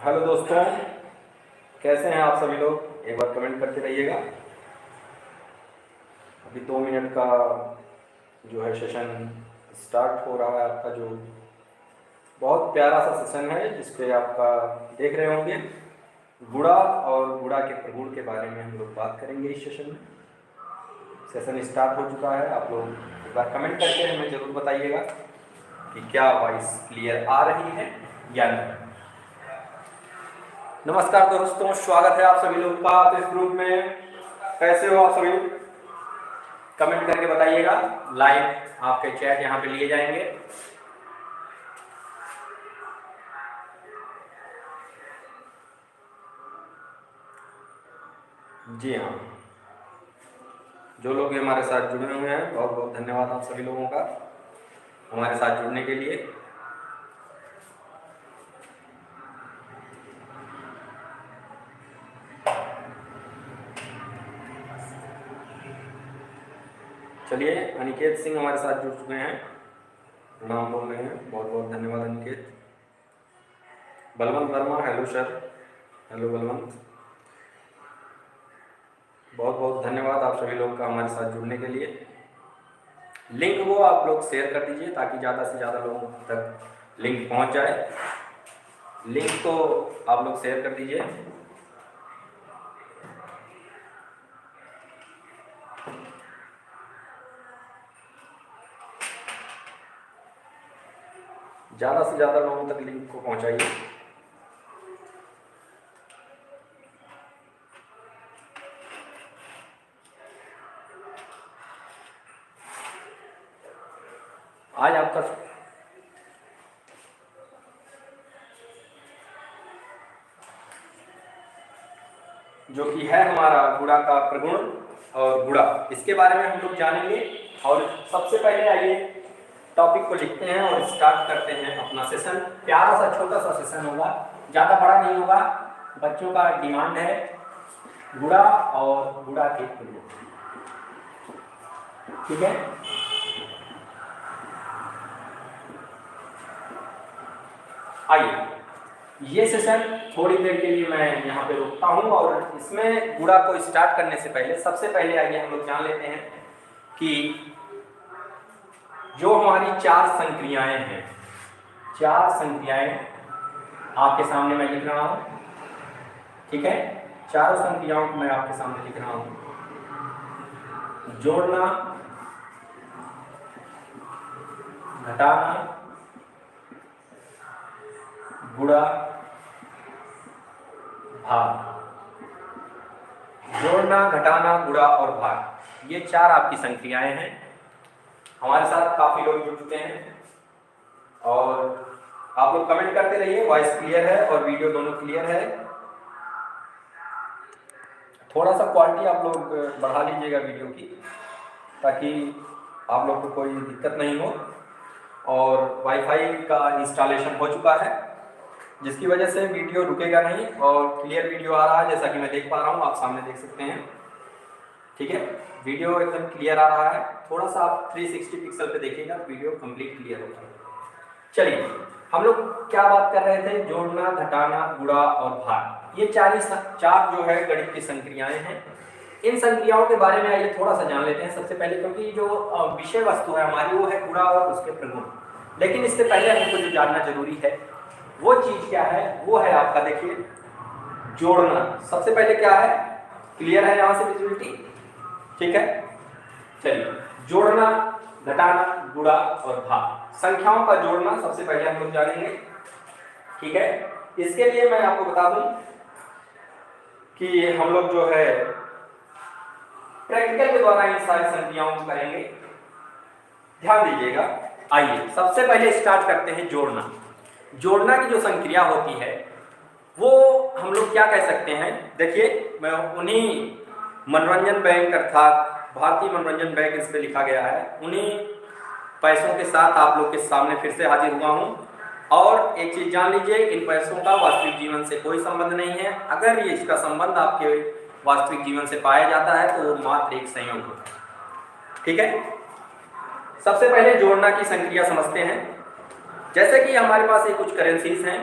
Hello दोस्तों, कैसे हैं आप सभी लोग? एक बार कमेंट करते रहिएगा। अभी 2 मिनट का जो है सेशन स्टार्ट हो रहा है आपका, जो बहुत प्यारा सा सेशन है जिसपे आपका देख रहे होंगे गुड़ा और गुड़ा के प्रगुण के बारे में हम लोग बात करेंगे इस सेशन में। सेशन स्टार्ट हो चुका है। आप लोग एक बार कमेंट करके हमें ज़रूर बताइएगा कि क्या वॉइस क्लियर आ रही है या नहीं। नमस्कार दोस्तों, स्वागत है आप सभी लोग का इस ग्रुप में। कैसे हो आप सभी? कमेंट करके बताइएगा। लाइव आपके चैट यहाँ पे लिए जाएंगे। जी हाँ, जो लोग हमारे साथ जुड़े हुए हैं, बहुत बहुत धन्यवाद आप सभी लोगों का हमारे साथ जुड़ने के लिए। चलिए, अनिकेत सिंह हमारे साथ जुड़ चुके हैं, नाम बोल रहे हैं, बहुत बहुत धन्यवाद Aniket. Balwant Verma, hello sir. Hello Balwant, बहुत बहुत धन्यवाद आप सभी लोग का हमारे साथ जुड़ने के लिए। लिंक को आप लोग शेयर कर दीजिए ताकि ज़्यादा से ज़्यादा लोगों तक लिंक पहुंच जाए। लिंक को आप लोग शेयर कर दीजिए। ज़्यादा से ज़्यादा लोगों तक लिंक को पहुंचाइए। आज आपका जो कि है हमारा गुड़ा का प्रगुण और गुड़ा, इसके बारे में हम लोग जानेंगे। और सबसे पहले आइए टॉपिक को लिखते हैं और स्टार्ट करते हैं अपना सेशन। प्यारा सा छोटा सा सेशन होगा, ज़्यादा बड़ा नहीं होगा। बच्चों का डिमांड है गुड़ा और गुड़ा के प्रगुण, ठीक है। आइए, ये सेशन थोड़ी देर के लिए मैं यहाँ पे रुकता हूँ और इसमें गुड़ा को स्टार्ट करने से पहले सबसे पहले आइए हम लोग जान लेते हैं कि जो हमारी 4 संक्रियाएं हैं, 4 संक्रियाएं आपके सामने मैं लिख रहा हूँ, ठीक है। चारों संक्रियाओं को मैं आपके सामने लिख रहा हूँ। जोड़ना, घटाना, गुणा, भाग। जोड़ना, घटाना, गुणा और भाग, ये 4 आपकी संक्रियाएं हैं। हमारे साथ काफी लोग जुड़ चुके हैं और आप लोग कमेंट करते रहिए। वॉइस क्लियर है और वीडियो दोनों क्लियर है। थोड़ा सा क्वालिटी आप लोग बढ़ा लीजिएगा वीडियो की, ताकि आप लोग को कोई दिक्कत नहीं हो। और वाईफाई का इंस्टॉलेशन हो चुका है, जिसकी वजह से वीडियो रुकेगा नहीं और क्लियर वीडियो आ रहा है, जैसा कि मैं देख पा रहा हूँ, आप सामने देख सकते हैं, ठीक है। वीडियो एकदम क्लियर आ रहा है। थोड़ा सा आप 360 पिक्सल पे देखिएगा, वीडियो कंप्लीट क्लियर होगा। चलिए, हम लोग क्या बात कर रहे थे? जोड़ना, घटाना, गुणा और भाग, ये 4 जो है गणित की संक्रियाएं हैं। इन संक्रियाओं के बारे में आइए थोड़ा सा जान लेते हैं सबसे पहले, क्योंकि जो विषय वस्तु है हमारी वो है गुणा और उसके प्रगुण। लेकिन इससे पहले हमको जो जानना जरूरी है वो चीज क्या है, वो है आपका, देखिए, जोड़ना। सबसे पहले क्या है, क्लियर है यहां से विजिबिलिटी, ठीक है। चलिए, जोड़ना, घटाना, गुणा और भाग, संख्याओं का जोड़ना सबसे पहले हम लोग जानेंगे, ठीक है। इसके लिए मैं आपको बता दूं कि हम लोग जो है प्रैक्टिकल के द्वारा इन सारी संक्रियाओं को करेंगे, ध्यान दीजिएगा। आइए सबसे पहले स्टार्ट करते हैं जोड़ना। जोड़ना की जो संक्रिया होती है वो हम लोग क्या कह सकते हैं, देखिए, मैं उन्हीं मनोरंजन बैंक अर्थात भारतीय मनोरंजन बैंक इस पे लिखा गया है, उन्हीं पैसों के साथ आप लोग के सामने फिर से हाजिर हुआ हूं। और एक चीज जान लीजिए, इन पैसों का वास्तविक जीवन से कोई संबंध नहीं है। अगर ये इसका संबंध आपके वास्तविक जीवन से पाया जाता है तो वो मात्र एक संयोग होता है, ठीक है। सबसे पहले जोड़ना की संक्रिया समझते हैं। जैसे कि हमारे पास ये कुछ करेंसीज हैं,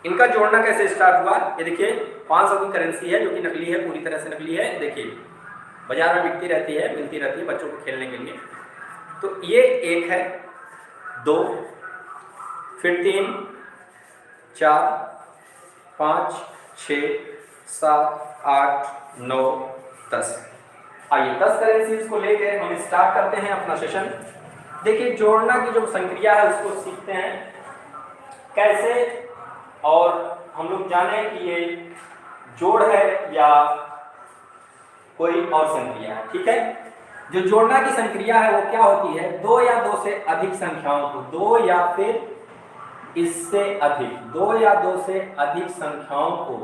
इनका जोड़ना कैसे स्टार्ट हुआ, ये देखिए 500 की करेंसी है जो कि नकली है, पूरी तरह से नकली है। देखिए बाजार में बिकती रहती है, मिलती रहती है बच्चों को खेलने के लिए। तो ये 1 है, 2, फिर 3, 4, 5, 6, 7, 8, 9, 10। आइए 10 करेंसीज को लेके हम स्टार्ट करते हैं अपना सेशन। देखिए जोड़ना की जो संक्रिया है उसको सीखते हैं कैसे, और हम लोग जाने कि ये जोड़ है या कोई और संक्रिया है। ठीक है, जो जोड़ना की संक्रिया है वो क्या होती है, 2 या 2 से अधिक संख्याओं को, 2 या फिर इससे अधिक, 2 या 2 से अधिक संख्याओं को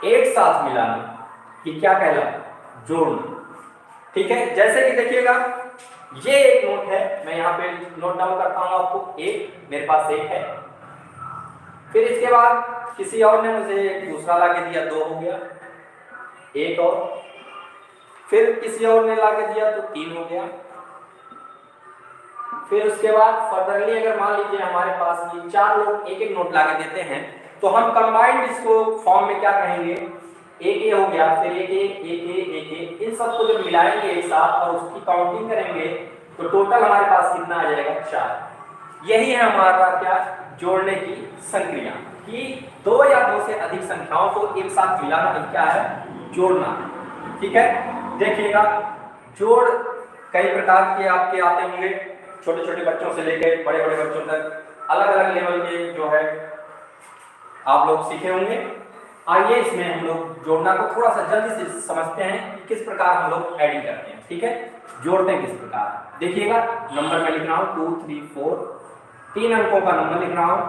एक साथ मिलाना, ये क्या कहलाता है, जोड़ना। ठीक है, जैसे कि देखिएगा ये एक नोट है, मैं यहाँ पे नोट डाउन करता हूँ आपको, एक मेरे पास 1 है, फिर इसके बाद किसी और ने मुझे दूसरा लाके दिया, 2 हो गया, 1 और, फिर किसी और ने लाके दिया तो 3 हो गया, फिर उसके बाद फर्दरली अगर मान लीजिए हमारे पास ये 4 लोग एक एक नोट लाके देते हैं तो हम कंबाइंड इसको फॉर्म में क्या कहेंगे, एक ए हो गया, फिर एक ए, एक ए, एक ए, इन सबको जब मिलाएंगे एक साथ और उसकी काउंटिंग करेंगे तो टोटल हमारे पास कितना आ जाएगा, 4। यही है हमारा क्या, जोड़ने की संक्रिया, कि 2 या 2 से अधिक संख्याओं को एक साथ मिलाना क्या है, जोड़ना। ठीक है, देखिएगा जोड़ कई प्रकार के आपके आते होंगे, छोटे छोटे बच्चों से लेकर बड़े बड़े बच्चों तक अलग अलग लेवल के जो है आप लोग सीखे होंगे। आइए इसमें हम लोग जोड़ना को थोड़ा सा जल्दी से समझते हैं कि किस प्रकार हम लोग एडिंग करते हैं। ठीक है, जोड़ते हैं किस प्रकार, देखिएगा नंबर में लिख रहा हूँ 2, 3, 4, 3 अंकों का नंबर लिख रहा हूँ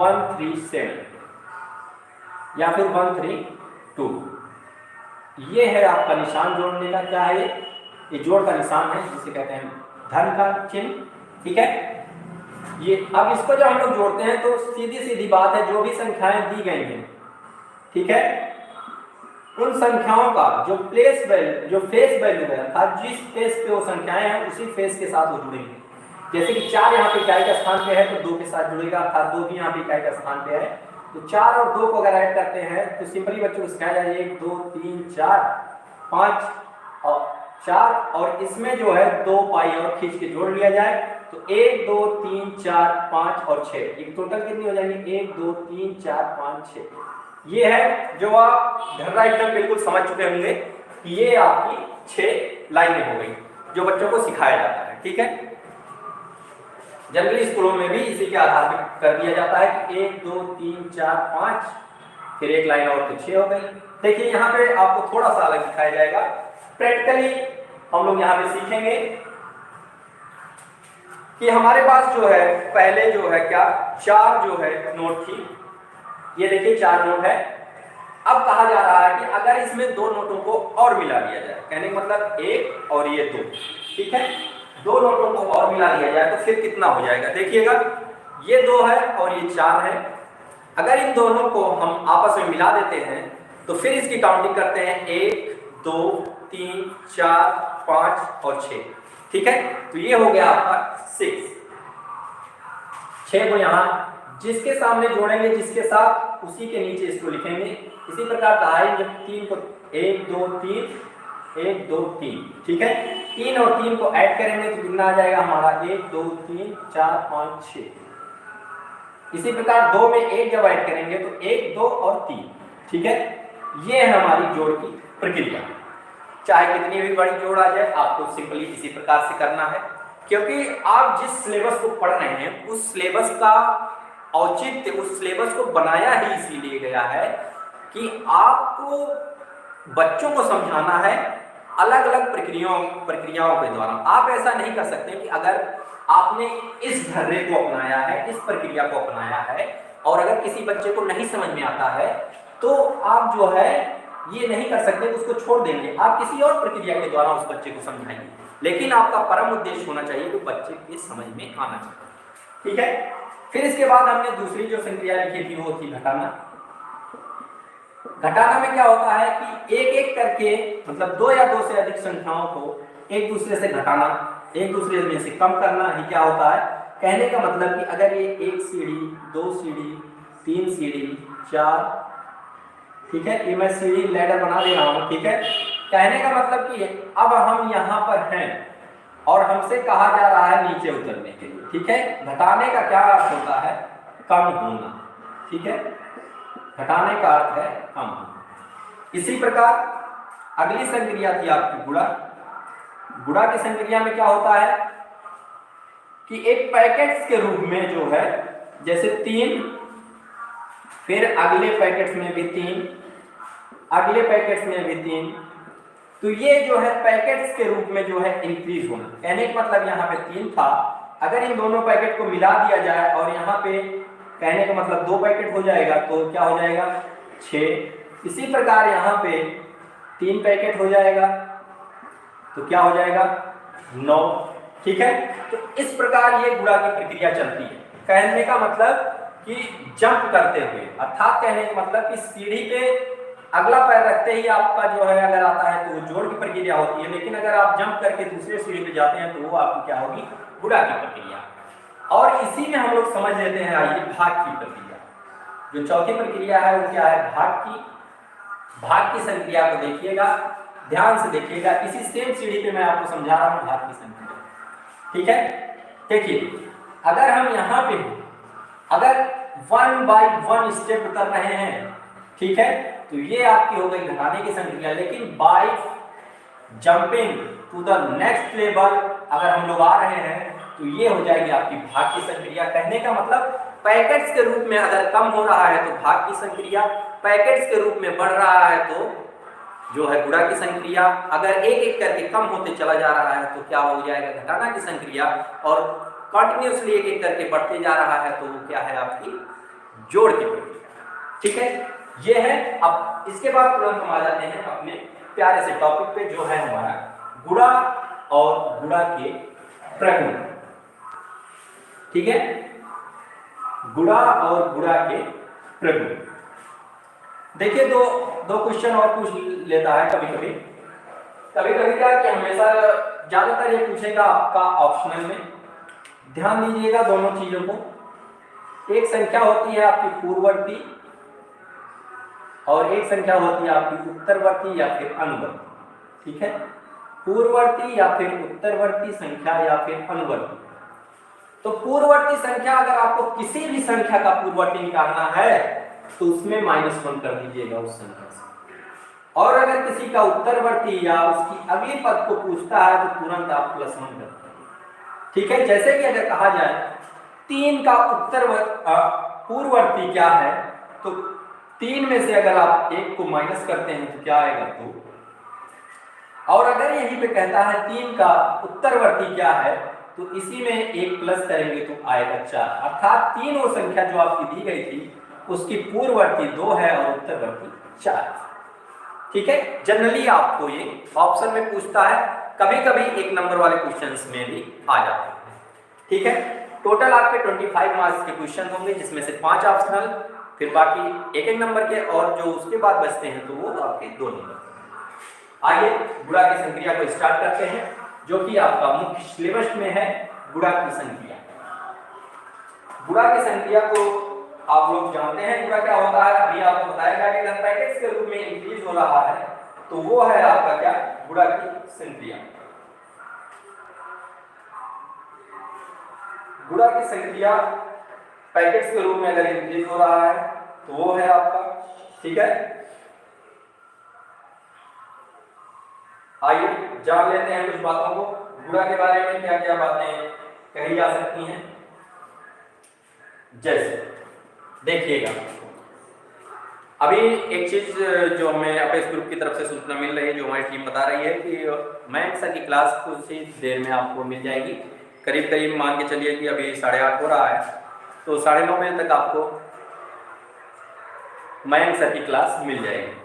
1, 3, 7 या फिर 1, 3, 2। ये है आपका निशान जोड़ने का, क्या है ये जोड़ का निशान है जिसे कहते हैं धन का चिन्ह। ठीक है, ये अब इसको जब हम लोग जोड़ते हैं तो सीधी सीधी बात है, जो भी संख्याएं दी गई हैं, ठीक है, उन संख्याओं का जो प्लेस वैल्यू, जो फेस वैल्यू है, अर्थात जिस फेस पे वो संख्याएं हैं उसी फेस के साथ वो जुड़ेंगे। जैसे कि 4 यहाँ पे इकाई का स्थान पे है तो 2 के साथ जुड़ेगा, अर्थात 2 भी यहाँ पे इकाई का स्थान पे है तो 4 और 2 को अगर ऐड करते हैं तो सिंपली बच्चों को सिखाया जाए 1, 2, 3, 4, 5 और 4, और इसमें जो है 2 पाई और खींच के जोड़ लिया जाए तो 1, 2, 3, 4, 5 और 6, ये टोटल कितनी हो जाएंगी, 1, 2, 3, 4, 5, 6। ये है जो आप ढर्रा एकदम बिल्कुल समझ चुके होंगे कि ये आपकी 6 लाइनें हो गई जो बच्चों को सिखाया जाता है। ठीक है, जनरली स्कूलों में भी इसी के आधार पर कर दिया जाता है कि 1, 2, 3, 4, 5, फिर एक लाइन और तो 6 हो गई। देखिए यहाँ पे आपको थोड़ा सा अलग दिखाया जाएगा, प्रैक्टिकली हम लोग यहाँ पे सीखेंगे कि हमारे पास जो है पहले जो है क्या 4 जो है नोट थी, ये देखिए 4 नोट है। अब कहा जा रहा है कि अगर इसमें 2 नोटों को और मिला लिया जाए, कहने का मतलब 1 और ये 2, ठीक है, 2 नोटों को और मिला लिया जाए तो फिर कितना हो जाएगा, देखिएगा ये 2 है और ये 4 है। अगर इन दोनों को हम आपस में मिला देते हैं तो फिर इसकी काउंटिंग करते हैं 1, 2, 3, 4, 5 और 6। ठीक है, तो ये हो गया आपका 6। 6 को यहाँ जिसके सामने जोड़ेंगे, जिसके साथ उसी के नीचे इसको लिखेंगे। इसी प्रकार दहाई जब 3 को 1, 2, 3, 1, 2, 3, ठीक है, 3 और 3 को ऐड करेंगे तो कितना आ जाएगा हमारा 1, 2, 3, 4, 5, 6। इसी प्रकार 2 में 1 जब ऐड करेंगे तो 1, 2 और 3। ठीक है, ये है हमारी जोड़ की प्रक्रिया। चाहे कितनी भी बड़ी जोड़ आ जाए आपको सिंपली इसी प्रकार से करना है, क्योंकि आप जिस सिलेबस को पढ़ रहे हैं उस सिलेबस का औचित्य, उस सिलेबस को बनाया ही इसीलिए गया है कि आपको बच्चों को समझाना है अलग अलग प्रक्रियाओं के द्वारा। आप ऐसा नहीं कर सकते कि अगर आपने इस ढर्रे को अपनाया है, इस प्रक्रिया को अपनाया है और अगर किसी बच्चे को नहीं समझ में आता है तो आप जो है ये नहीं कर सकते, उसको छोड़ देंगे, आप किसी और प्रक्रिया के द्वारा उस बच्चे को समझाएंगे। लेकिन आपका परम उद्देश्य होना चाहिए कि बच्चे के समझ में आना चाहिए। ठीक है, फिर इसके बाद हमने दूसरी जो संक्रिया लिखी थी वो थी घटाना। घटाना में क्या होता है कि एक एक करके, मतलब 2 या 2 से अधिक संख्याओं को एक दूसरे से घटाना, एक दूसरे में से कम करना ही क्या होता है, कहने का मतलब कि अगर ये 1 सीढ़ी 2 सीढ़ी 3 सीढ़ी 4, ठीक है, ये मैं सीढ़ी लैडर बना दे रहा हूँ, ठीक है। कहने का मतलब कि अब हम यहाँ पर हैं और हमसे कहा जा रहा है नीचे उतरने के लिए, ठीक है। घटाने का क्या अर्थ होता है? कम होना, ठीक है, घटाने का अर्थ है कम होना। इसी प्रकार अगली संक्रिया थी आपकी गुणा। गुणा की संक्रिया में क्या होता है कि एक पैकेट्स के रूप में जो है, जैसे 3, फिर अगले पैकेट्स में भी 3, अगले पैकेट्स में भी 3, तो ये जो है पैकेट्स के रूप में जो है इंक्रीज होना। कहने का मतलब यहाँ पे 3 था, अगर इन दोनों पैकेट को मिला दिया जाए और यहाँ पे कहने का मतलब 2 पैकेट हो जाएगा, तो क्या हो जाएगा? 6। इसी प्रकार यहाँ पे 3 पैकेट हो जाएगा, तो क्या हो जाएगा? 9, ठीक है। तो इस प्रकार ये गुणा की प्रक्रिया चलती है। कहने का मतलब कि जंप करते हुए, अर्थात कहने का मतलब कि सीढ़ी पे अगला पैर रखते ही आपका जो है अगर आता है तो वो जोड़ की प्रक्रिया होती है, लेकिन अगर आप जंप करके दूसरे सीढ़ी पे जाते हैं तो वो आपकी क्या होगी? गुणा की प्रक्रिया। और इसी में हम लोग समझ लेते हैं, आइए, भाग की प्रक्रिया। जो चौथी प्रक्रिया है वो क्या है? भाग की। भाग की संक्रिया को देखिएगा, ध्यान से देखिएगा, इसी सेम सीढ़ी पे मैं आपको समझा रहा हूं भाग की संक्रिया, ठीक है। देखिए, अगर हम यहाँ पे अगर 1 बाय 1 स्टेप उतर रहे हैं, ठीक है, तो ये आपकी हो गई घटाने की संक्रिया। लेकिन by jumping to the next level अगर हम लोग आ रहे हैं तो ये हो जाएगी आपकी भाग की संक्रिया। कहने का मतलब पैकेट्स के रूप में अगर कम हो रहा है तो भाग की संक्रिया, पैकेट्स के रूप में बढ़ रहा है तो जो है गुणा की संक्रिया, अगर एक एक करके कम होते चला जा रहा है तो क्या हो जाएगा? घटाना की संक्रिया, और कंटिन्यूअसली एक एक करके बढ़ते जा रहा है तो वो क्या है? आपकी जोड़ की प्रक्रिया, ठीक है। ये है। अब इसके बाद तुरंत हम आ जाते हैं अपने प्यारे से टॉपिक पे, जो है हमारा गुणा और गुणा के प्रगुण, ठीक है। गुणा और गुणा के प्रगुण। देखिए, दो क्वेश्चन और पूछ लेता है कभी कभी क्या कि हमेशा ज्यादातर ये पूछेगा आपका ऑप्शनल में। ध्यान दीजिएगा दोनों चीजों को। एक संख्या होती है आपकी पूर्ववर्ती और एक संख्या होती है आपकी उत्तरवर्ती या फिर अनुवर्ती, ठीक है। पूर्ववर्ती या फिर उत्तरवर्ती संख्या या फिर अनुवर्ती। तो पूर्ववर्ती संख्या, अगर आपको किसी भी संख्या का पूर्ववर्ती निकालना है तो उसमें -1 कर दीजिएगा उस संख्या से। और अगर किसी का उत्तरवर्ती या उसकी अगली पद को पूछता है तो तुरंत आप +1 करते हैं, ठीक है। जैसे कि अगर कहा जाए 3 का पूर्ववर्ती क्या है, तो 3 में से अगर आप 1 को माइनस करते हैं तो क्या आएगा? 2। और अगर यहीं पे कहता है 3 का उत्तरवर्ती क्या है, तो इसी में 1 प्लस करेंगे तो आएगा 4। अर्थात 3 वो संख्या जो आपकी दी गई थी उसकी पूर्ववर्ती 2 है और उत्तरवर्ती 4, ठीक है। जनरली आपको ये ऑप्शन में पूछता है, कभी कभी 1 नंबर वाले क्वेश्चंस में भी आ जाते हैं, ठीक है। टोटल आपके 25 मार्क्स के क्वेश्चन होंगे, जिसमें से 5 ऑप्शनल, फिर बाकी 1-1 नंबर के, और जो उसके बाद बचते हैं तो वो आपके 2 नंबर। आइए गुणा की संक्रिया को स्टार्ट करते हैं, जो कि आपका मुख्य सिलेबस में है, गुणा की संक्रिया। गुणा की संक्रिया को आप लोग जानते हैं, गुणा क्या होता है, अभी आपको बताएगा कि अगर पैकेट्स के रूप में इंक्रीज हो रहा है तो वो है आपका क्या? गुणा की संक्रिया। गुणा की संक्रिया पैकेट्स के रूप में अगर इंक्रीज हो रहा है तो वो है आपका, ठीक है। आइए जान लेते हैं कुछ बातों को, गुणा के बारे में क्या क्या बातें कही जा सकती हैं। जैसे देखिएगा, अभी एक चीज जो हमें अपेक्स ग्रुप की तरफ से सूचना मिल रही है, जो हमारी टीम बता रही है कि मैथ्स की क्लास कुछ ही देर में आपको मिल जाएगी। करीब करीब मान के चलिए कि अभी 8:30 हो रहा है, तो 9:30 बजे तक आपको मैथ्स की क्लास मिल जाएगी।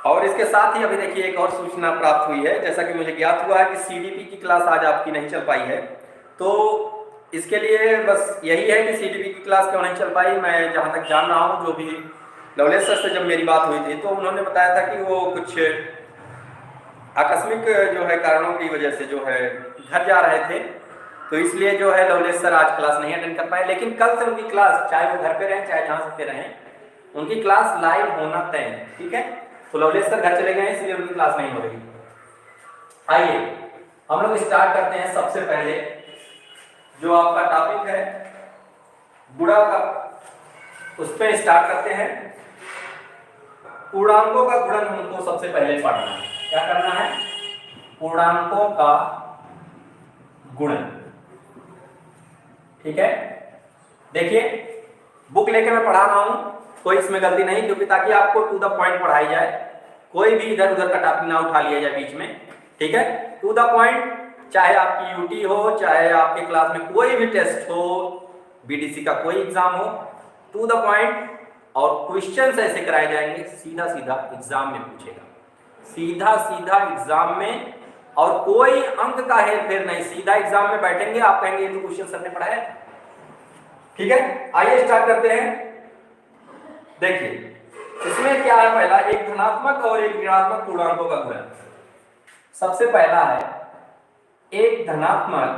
और इसके साथ ही अभी देखिए एक और सूचना प्राप्त हुई है, जैसा कि मुझे ज्ञात हुआ है कि सीडीपी की क्लास आज आपकी नहीं चल पाई है, तो इसके लिए बस यही है कि सीडीपी की क्लास क्यों नहीं चल पाई। मैं जहाँ तक जान रहा हूँ, जो भी लवलेश सर से जब मेरी बात हुई थी तो उन्होंने बताया था कि वो कुछ आकस्मिक जो है कारणों की वजह से जो है घर जा रहे थे, तो इसलिए जो है लवलेश सर आज क्लास नहीं अटेंड कर पाए। लेकिन कल से उनकी क्लास, चाहे वो घर पे रहें चाहे जहाँ से रहें, उनकी क्लास लाइव होना तय है, ठीक है। तो लवलेश सर घर चले गए इसलिए उनकी क्लास नहीं हो रही। आइए हम लोग स्टार्ट करते हैं। सबसे पहले जो आपका टॉपिक है गुणा का, उस पर स्टार्ट करते हैं। पूर्णांकों का गुणन हमको सबसे पहले पढ़ना है। क्या करना है? पूर्णांकों का गुणन, ठीक है। देखिए बुक लेके मैं पढ़ा रहा हूं, कोई इसमें गलती नहीं, क्योंकि ताकि आपको टू द पॉइंट पढ़ाई जाए, कोई भी इधर उधर का टॉपिक ना उठा लिया जाए बीच में, ठीक है। टू द पॉइंट, चाहे आपकी यूटी हो, चाहे आपके क्लास में कोई भी टेस्ट हो, बीडीसी का कोई एग्जाम हो, टू द पॉइंट। और क्वेश्चंस ऐसे कराए जाएंगे सीधा सीधा एग्जाम में पूछेगा, सीधा सीधा एग्जाम में, और कोई अंक का हेर फेर नहीं। सीधा एग्जाम में बैठेंगे, आप कहेंगे ये तो क्वेश्चन सर ने पढ़ाया, ठीक है। आइए स्टार्ट करते हैं। देखिए इसमें क्या है, पहला एक धनात्मक और एक ऋणात्मक पूर्णांकों का गुणन। सबसे पहला है एक धनात्मक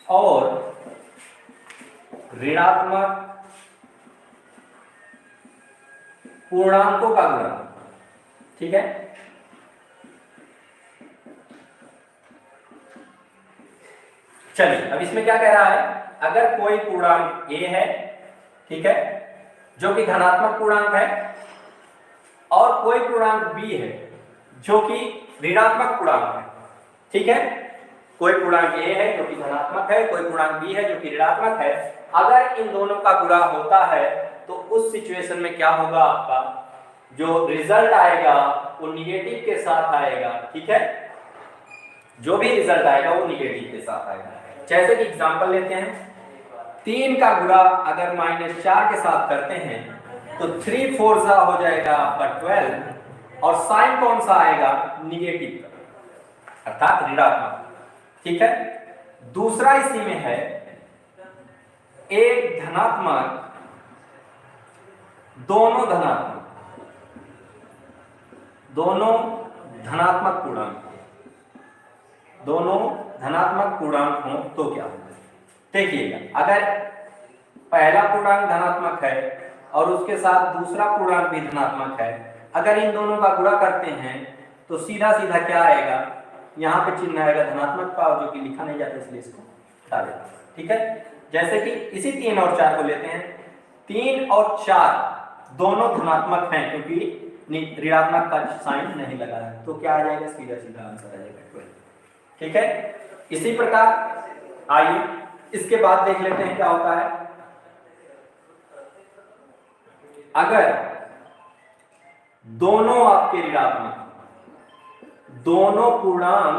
और ऋणात्मक पूर्णांकों का गुणन, ठीक है। चलिए अब इसमें क्या कह रहा है, अगर कोई पूर्णांक a है, ठीक है, जो कि धनात्मक पूर्णांक है, और कोई पूर्णांक b है जो कि ऋणात्मक पूर्णांक है, ठीक है। कोई पूर्णांक a है जो कि धनात्मक है, कोई पूर्णांक b है जो कि ऋणात्मक है। अगर इन दोनों का गुणा होता है तो उस सिचुएशन में क्या होगा, आपका जो रिजल्ट आएगा वो निगेटिव के साथ आएगा, ठीक है। जो भी रिजल्ट आएगा वो निगेटिव के साथ आएगा। जैसे कि एग्जांपल लेते हैं, 3 का गुणा अगर -4 के साथ करते हैं तो 3 4 हो जाएगा आपका 12, और साइन कौन सा आएगा? निगेटिव, अर्थात ऋणात्मक, ठीक है। दूसरा इसी में है एक धनात्मक, दोनों धनात्मक पूर्णांक, दोनों धनात्मक पूर्णांक हो तो क्या होगा? देखिएगा, अगर पहला पूर्णांक धनात्मक है और उसके साथ दूसरा पूर्णांक भी धनात्मक है, अगर इन दोनों का गुणा करते हैं तो सीधा सीधा क्या आएगा, यहाँ पे चिन्ह आएगा धनात्मक का, जो कि लिखा नहीं जाता इसलिए इसको हटा देता, ठीक है। जैसे कि इसी 3 और 4 को लेते हैं, 3 और 4 दोनों धनात्मक हैं क्योंकि ऋणात्मक का साइन नहीं लगा है, तो क्या आ जाएगा? सीधा सीधा आंसर आ जाएगा 12, ठीक है। इसी प्रकार आइए इसके बाद देख लेते हैं क्या होता है। अगर दोनों आपके ऋणात्मक, दोनों पूर्णांक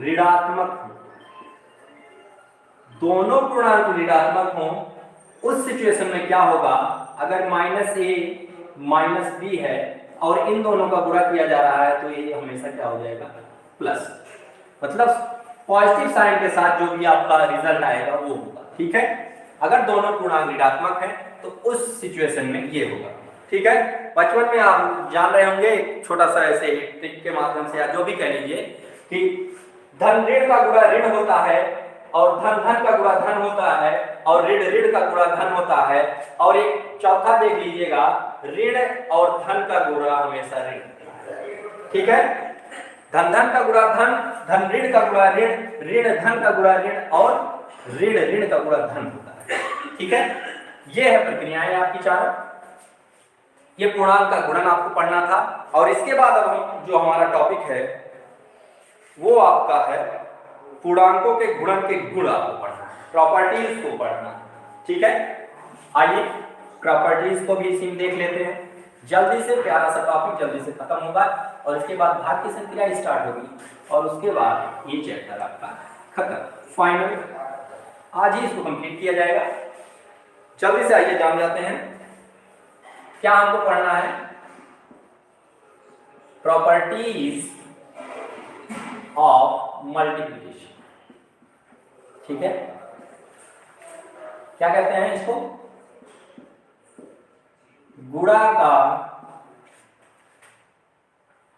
ऋणात्मक हो, दोनों पूर्णांक ऋणात्मक हो, उस सिचुएशन में क्या होगा, अगर -a -b है और इन दोनों का गुणा किया जा रहा है तो ये हमेशा क्या हो जाएगा? प्लस, मतलब पॉजिटिव साइन के साथ जो भी आपका रिजल्ट आएगा वो होगा, ठीक है। अगर दोनों पूर्णांक ऋणात्मक है तो उस सिचुएशन में ये होगा, ठीक है। बचपन में आप जान रहे होंगे, एक छोटा सा ऐसे ट्रिक के माध्यम से या जो भी कह लीजिए कि धन ऋण का गुणा ऋण होता है, और धन धन का गुणा धन होता है, और ऋण ऋण का गुणा धन होता है, और एक चौथा देख लीजिएगा, ऋण और धन का गुणा हमेशा ऋण, ठीक है। धन धन का गुणा धन, धन ऋण का गुणा ऋण, ऋण धन का गुणा ऋण, और ऋण ऋण का गुणा धन होता है, ठीक है। ये है प्रक्रियाएं आपकी चारों। ये पूर्णांक का गुणन आपको पढ़ना था। और इसके बाद अब हम जो हमारा टॉपिक है वो आपका है पूर्णांकों के गुणन के गुण आपको पढ़ना, प्रॉपर्टीज को पढ़ना, ठीक है। आइए प्रॉपर्टीज को भी इसी में देख लेते हैं जल्दी से। प्यारा सा टॉपिक जल्दी से खत्म होगा और इसके बाद भाग की संक्रिया स्टार्ट होगी, और उसके बाद ये चैप्टर आपका खत्म, फाइनल। आज ही इसको कंप्लीट किया जाएगा। जल्दी से आइए जान जाते हैं क्या हमको पढ़ना है। प्रॉपर्टीज ऑफ मल्टीप्लिकेशन, ठीक है। क्या कहते हैं इसको? गुणा का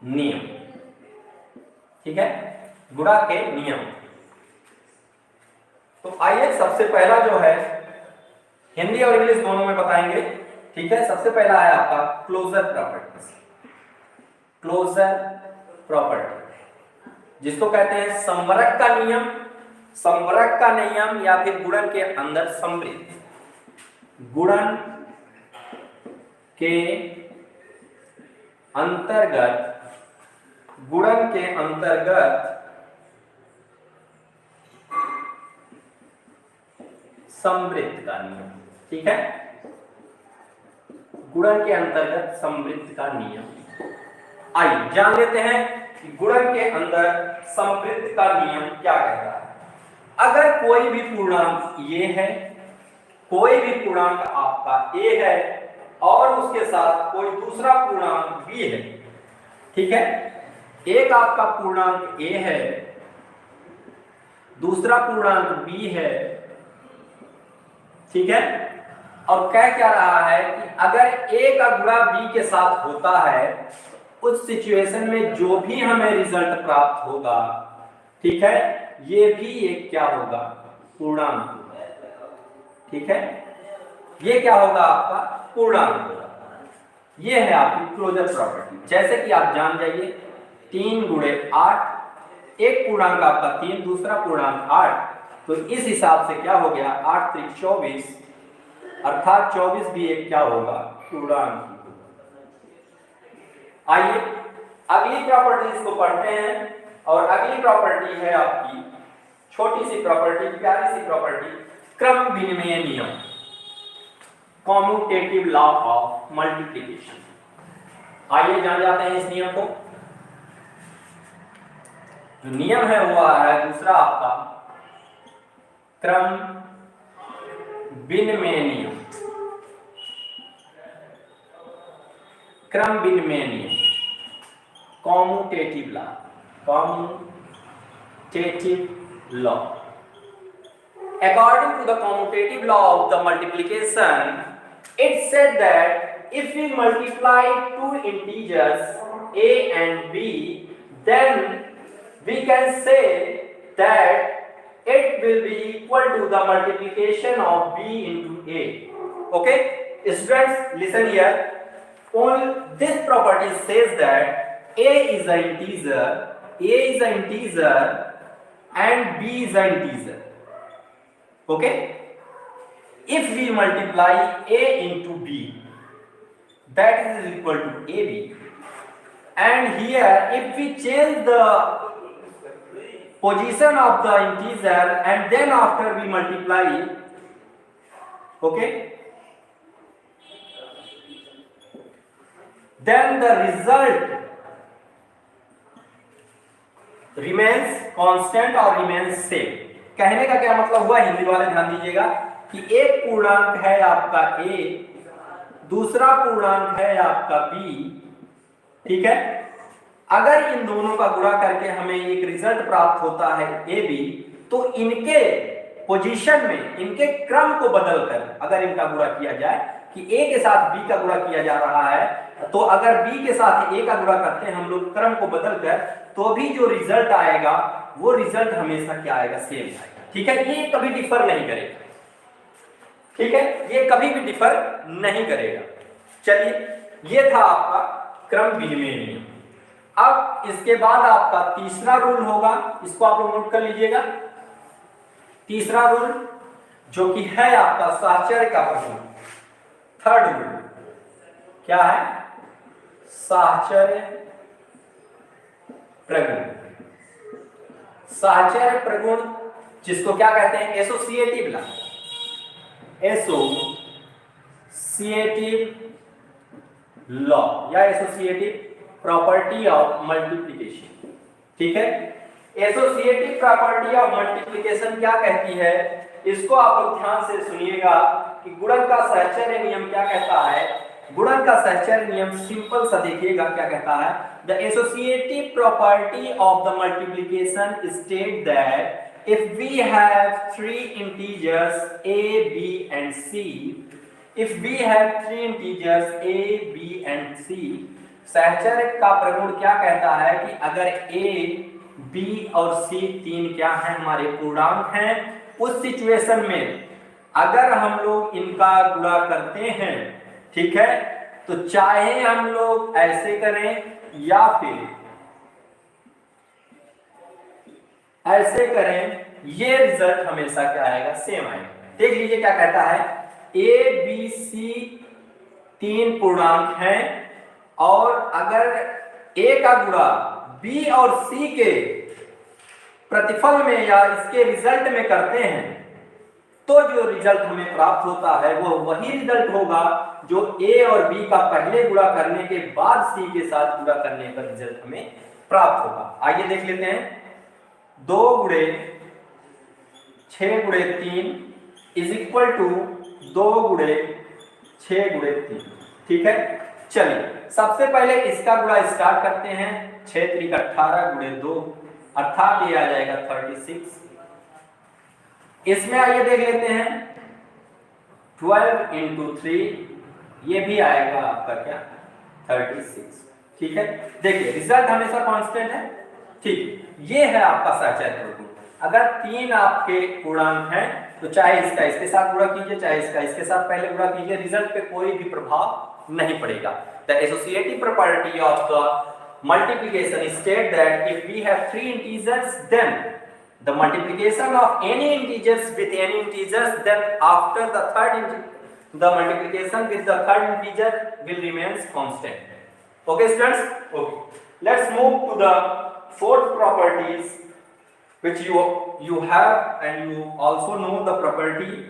नियम, ठीक है, गुणा के नियम। तो आइए सबसे पहला जो है हिंदी और इंग्लिश दोनों में बताएंगे, ठीक है। सबसे पहला है आपका क्लोजर प्रॉपर्टीज। क्लोजर प्रॉपर्टी जिसको कहते हैं संवरक का नियम, संवरक का नियम या फिर गुणन के अंदर समृद्ध, गुणन के अंतर्गत, गुणन के अंतर्गत समृद्ध का नियम, ठीक है, गुणन के अंतर्गत समृद्ध का नियम। आइए जान लेते हैं कि गुणन के अंदर समृद्ध का नियम क्या कहता है। अगर कोई भी पूर्णांक ये है, कोई भी पूर्णांक आपका a है और उसके साथ कोई दूसरा पूर्णांक b है, ठीक है, एक आपका पूर्णांक a है, दूसरा पूर्णांक b है, ठीक है, और कह क्या रहा है कि अगर a का गुणा b के साथ होता है उस सिचुएशन में जो भी हमें रिजल्ट प्राप्त होगा, ठीक है, ये भी एक क्या होगा, पूर्णांक होगा, ठीक है, ये क्या होगा आपका पूर्णांक होगा। ये है आपकी क्लोजर प्रॉपर्टी। जैसे कि आप जान जाइए 3 गुणे 8, एक पूर्णांक आपका 3, दूसरा पूर्णांक 8, तो इस हिसाब से क्या हो गया 8 त्रिक 24, अर्थात 24 भी एक क्या होगा पूर्णांक। आइए अगली प्रॉपर्टी को पढ़ते हैं, और अगली प्रॉपर्टी है आपकी छोटी सी प्रॉपर्टी, प्यारी सी प्रॉपर्टी, क्रम विनिमय नियम, कॉम्यूटेटिव लॉ ऑफ मल्टीप्लिकेशन। आइए जान जाते हैं इस नियम को। जो नियम है वो आ रहा है दूसरा आपका क्रम विनिमय नियम, क्रम विनिमय नियम, commutative law, commutative law. According to the commutative law of the multiplication, it said that if we multiply two integers a and b, then we can say that it will be equal to the multiplication of b into a. Okay, students, listen here. Only this property says that a is an integer, and b is an integer. Okay, if we multiply a into b, that is equal to ab, and here if we change the position of the integer and then after we multiply, okay, then the result remains constant और remains same। कहने का क्या मतलब हुआ, हिंदी वाले ध्यान दीजिएगा कि एक पूर्णांक है आपका a, दूसरा पूर्णांक है आपका b, ठीक है, अगर इन दोनों का गुणा करके हमें एक रिजल्ट प्राप्त होता है ab, तो इनके पोजीशन में, इनके क्रम को बदलकर अगर इनका गुणा किया जाए कि a के साथ b का गुणा किया जा रहा है, तो अगर b के साथ a का गुणा करते हैं हम लोग क्रम को बदलकर, तो भी जो रिजल्ट आएगा वो रिजल्ट हमेशा क्या आएगा, सेम आएगा, ठीक है, ये कभी डिफर नहीं करेगा, ठीक है, ये कभी भी डिफर नहीं करेगा। चलिए ये था आपका क्रम विनिमय नियम। अब इसके बाद आपका तीसरा रूल होगा, इसको आप लोग नोट कर लीजिएगा। तीसरा रूल जो कि है आपका साहचर्य का प्रगुण, थर्ड रूल क्या है, साहचर्य प्रगुण। साहचर्य प्रगुण जिसको क्या कहते हैं, एसोसिएटिव लॉ, एसोसिएटिव लॉ या एसोसिएटिव प्रॉपर्टी ऑफ मल्टीप्लिकेशन, ठीक है। एसोसिएटिव प्रॉपर्टी ऑफ मल्टीप्लिकेशन क्या कहती है, इसको आप लोग ध्यान से सुनिएगा कि गुणन का साहचर्य नियम क्या कहता है। गुणन का साहचर्य नियम सिंपल सा देखिएगा क्या कहता है, the associative property of the multiplication state that if we have three integers a, b and c, if we have three integers a b and c, सहचर का प्रगुण क्या कहता है कि अगर a b और c तीन क्या हैं, हमारे पूर्णांक हैं, उस सिचुएशन में अगर हम लोग इनका गुणा करते हैं, ठीक है, तो चाहे हम लोग ऐसे करें या फिर ऐसे करें, ये रिजल्ट हमेशा क्या आएगा, सेम आएगा। देख लीजिए क्या कहता है, ए बी सी तीन पूर्णांक हैं और अगर ए का गुणा बी और सी के प्रतिफल में या इसके रिजल्ट में करते हैं, तो जो रिजल्ट हमें प्राप्त होता है वो वही रिजल्ट होगा जो ए और बी का पहले गुणा करने के बाद सी के साथ गुणा करने पर रिजल्ट हमें प्राप्त होगा। आइए देख लेते हैं, 2 गुणे 6 गुणे 3 इज इक्वल टू 2 गुणे 6 गुणे 3। ठीक है, चलिए सबसे पहले इसका गुणा स्टार्ट करते हैं। 6 3 18 गुणे 2 अर्थात ये आ जाएगा 36। इसमें आइए देख लेते हैं 12 इंटू 3, ये भी आएगा आपका क्या 36। ठीक है, देखिए रिजल्ट हमेशा कांस्टेंट है। ठीक, ये है आपका सहचर प्रगुण। अगर तीन आपके पूर्णांक हैं तो चाहे इसका इसके साथ गुणा कीजिए, चाहे इसका इसके साथ पहले गुणा कीजिए, रिजल्ट पे कोई भी प्रभाव नहीं पड़ेगा। The associative property of the multiplication state that if we have three integers then the multiplication of any integers with any integers, then after the the multiplication with the third integer will remains constant. Okay students, okay, let's move to the fourth properties which you have, and you also know the property.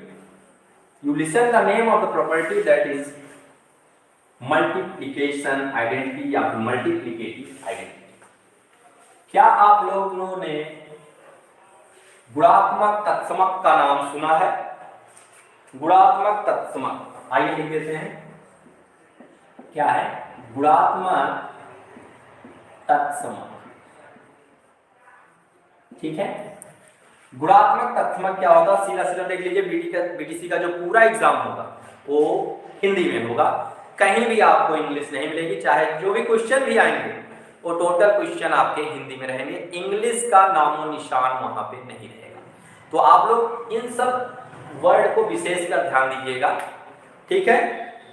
You listen the name of the property, that is multiplication identity या multiplicative identity। क्या आप लोगों ने गुणात्मक तत्समक का नाम सुना है? गुणात्मक तत्समक, आइए लिख देते हैं, क्या है गुणात्मक तत्समक। ठीक है, गुणात्मक तत्समक क्या होगा, सीधा सीधा देख लीजिए, बीटीसी का जो पूरा एग्जाम होगा वो हिंदी में होगा, कहीं भी आपको इंग्लिश नहीं मिलेगी। चाहे जो भी क्वेश्चन भी आएंगे वो टोटल क्वेश्चन आपके हिंदी में रहेंगे, इंग्लिश का नामो निशान वहां पे नहीं रहेगा। तो आप लोग इन सब वर्ड को विशेषकर ध्यान दीजिएगा। ठीक है,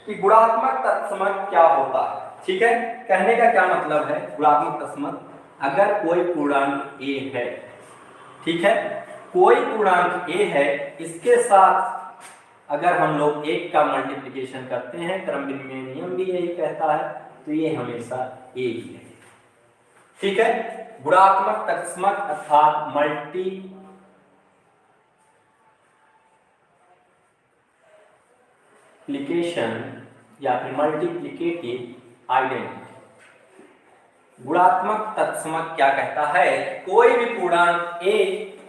कि गुणात्मक तत्समक क्या होता है। ठीक है, कहने का क्या मतलब है, गुणात्मक तत्समक, अगर कोई पूर्णांक ए है, ठीक है, कोई पूर्णांक ए है, इसके साथ अगर हम लोग एक का मल्टीप्लिकेशन करते हैं, क्रम विनिमय नियम भी यही कहता है, तो ये हमेशा ए ही है। ठीक है, गुणात्मक तत्समक अर्थात मल्टीप्लिकेशन या फिर मल्टीप्लिकेटिव आइडेंटिटी। गुणात्मक तत्समक क्या कहता है, कोई भी पूर्णांक ए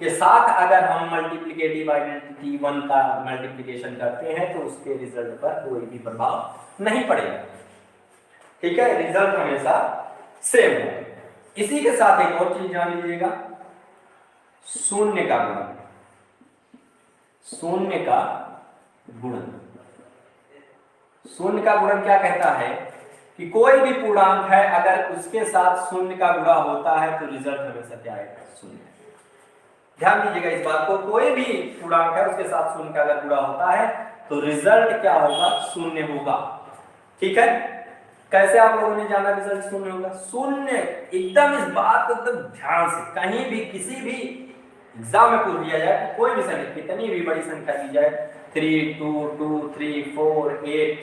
के साथ अगर हम मल्टीप्लिकेटिव आइडेंटिटी 1 का मल्टीप्लिकेशन करते हैं तो उसके रिजल्ट पर कोई भी प्रभाव नहीं पड़ेगा। ठीक है, रिजल्ट हमेशा सेम होगा। इसी के साथ एक और चीज जान लीजिएगा, शून्य का गुणन। शून्य का गुणन, शून्य का गुणन क्या कहता है कि कोई भी पूर्णांक है अगर उसके साथ शून्य का गुणा होता है तो रिजल्ट हमेशा क्या आएगा, शून्य। ध्यान दीजिएगा इस बात को, कोई भी पूर्णांक है उसके साथ शून्य का अगर गुणा होता है तो रिजल्ट क्या होगा, शून्य होगा। ठीक है, कैसे आप लोगों ने जाना रिजल्ट शून्य होगा, शून्य एकदम, इस बात को एकदम ध्यान से, कहीं भी किसी भी एग्जाम में पूछ दिया जाए, कोई भी संख्या, कितनी भी बड़ी संख्या दी जाए, 3 2 2 3 4 8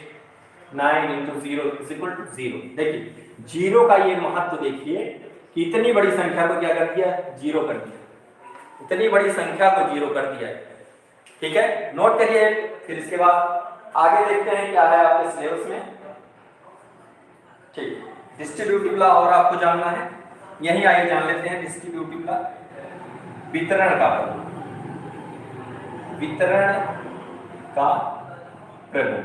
9 इंटू 0 इज इक्वल टू 0। देखिए जीरो का ये महत्व देखिए कि इतनी बड़ी संख्या को क्या कर दिया, जीरो कर दिया, इतनी बड़ी संख्या को जीरो कर दिया। ठीक है, नोट करिए। फिर इसके बाद आगे देखते हैं क्या है आपके सिलेबस में। ठीक, डिस्ट्रीब्यूटिव लॉ और आपको जानना है, यही आइए जान लेते हैं डिस्ट्रीब्यूटिव लॉ। वितरण का प्रगुण, वितरण का प्रगुण,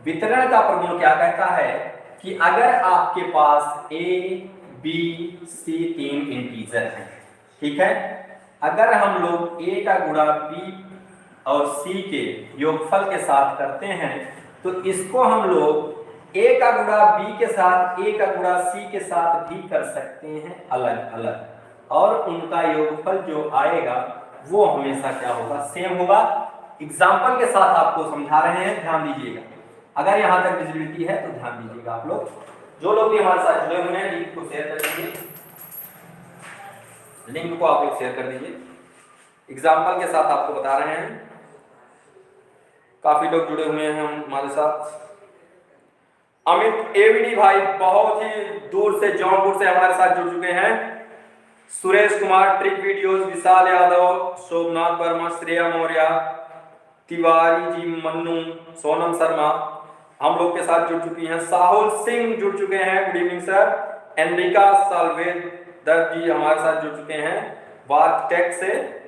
वितरण का प्रगुण क्या कहता है कि अगर आपके पास ए बी सी तीन इंटीजर हैं, ठीक है, अगर हम लोग ए का गुणा बी और c के योगफल के साथ करते हैं तो इसको हम लोग a का गुणा b के साथ, a का गुणा c के साथ भी कर सकते हैं अलग अलग, और उनका योगफल जो आएगा वो हमेशा क्या होगा, सेम होगा। एग्जाम्पल के साथ आपको समझा रहे हैं, ध्यान दीजिएगा। अगर यहाँ तक विजिबिलिटी है तो ध्यान दीजिएगा आप लोग। जो लोग भी हमारे साथ जुड़े हुए हैं लिंक को शेयर कर दीजिए, लिंक को आप लोग शेयर कर दीजिए। एग्जाम्पल के साथ आपको बता रहे हैं, काफी लोग जुड़े हुए हैं हमारे साथ। अमित एवीडी भाई बहुत ही दूर से जौनपुर से हमारे साथ जुड़ चुके हैं। सुरेश कुमार ट्रिक वीडियोस, विशाल यादव, शोभनाथ वर्मा, श्रेया मौर्य, तिवारी जी, मन्नू, सोनम शर्मा हम लोग के साथ जुड़ चुकी हैं। साहुल सिंह जुड़ चुके हैं, गुड इवनिंग सर। एनरिका सालवेदर जी हमारे साथ जुड़ चुके हैं बात टेक से।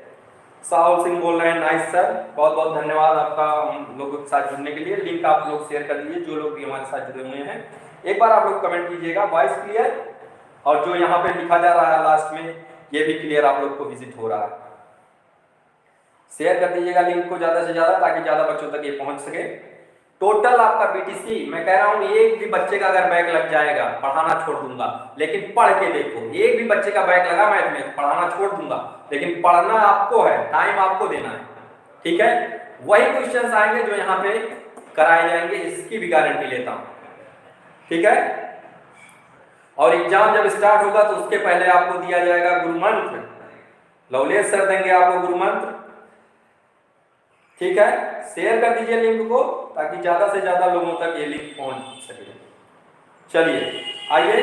साहुल सिंह बोल रहे हैं नाइस सर, बहुत बहुत धन्यवाद आपका हम लोगों के साथ जुड़ने के लिए। लिंक आप लोग शेयर कर दीजिए जो लोग भी हमारे साथ जुड़े हुए हैं। एक बार आप लोग कमेंट कीजिएगा वॉइस क्लियर, और जो यहाँ पे लिखा जा रहा है लास्ट में ये भी क्लियर आप लोग को विजिट हो रहा है। शेयर कर दीजिएगा लिंक को ज्यादा से ज्यादा ताकि ज्यादा बच्चों तक ये पहुंच सके। टोटल आपका बीटीसी, मैं कह रहा हूँ एक भी बच्चे का अगर बैक लग जाएगा पढ़ाना छोड़ दूंगा, लेकिन पढ़ के देखो। एक भी बच्चे का बैक लगा मैथ में पढ़ाना छोड़ दूंगा, लेकिन पढ़ना आपको है, टाइम आपको देना है, ठीक है। वही क्वेश्चंस आएंगे जो यहाँ पे कराए जाएंगे, इसकी भी गारंटी लेता हूँ, ठीक है। और एग्जाम जब स्टार्ट होगा तो उसके पहले आपको दिया जाएगा गुरु मंत्र, लवलेश सर देंगे आपको गुरु मंत्र, ठीक है। शेयर कर दीजिए लिंक को ताकि ज्यादा से ज्यादा लोगों तक ये लिंक पहुंच सके। चलिए आइए,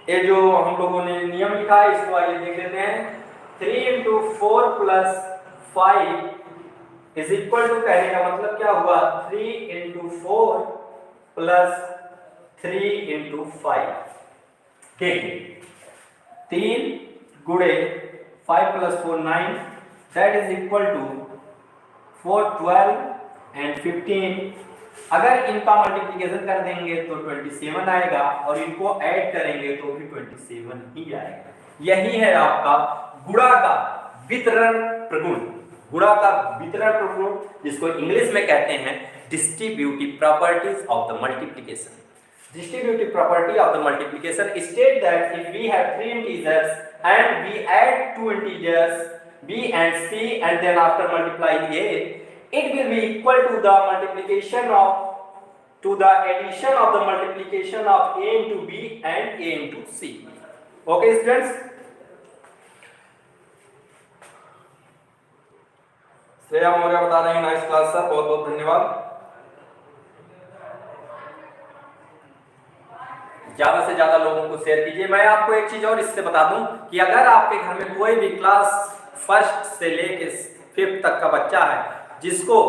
ये जो हम लोगों ने नियम लिखा है इसको आइए देख लेते हैं। 3 × 4 + 5 इज इक्वल टू, कहने का मतलब क्या हुआ, 3 × 4 + 3 × 5। देखिए 3 गुणे 5 + 4 9, that is equal to 4 12 and 15। अगर इनका मल्टीप्लिकेशन कर देंगे तो 27 आएगा, और इनको ऐड करेंगे तो भी 27 ही आएगा। यही है आपका गुणा का वितरण प्रगुण, गुणा का वितरण प्रगुण, जिसको इंग्लिश में कहते हैं distributive properties of the multiplication. Distributive property of the multiplication state that if we have 3 integers and we add 2 integers b and c and then after multiplying a, it will be equal to the multiplication of, to the addition of the multiplication of a into b and a into c. Okay students, Shreya Maurya बता रहे हैं nice class sir, बहुत बहुत धन्यवाद। ज्यादा से ज्यादा लोगों को शेयर कीजिए। मैं आपको एक चीज और इससे बता दूं कि अगर आपके घर में कोई भी क्लास फर्स्ट से लेके 5th तक का बच्चा है जिसको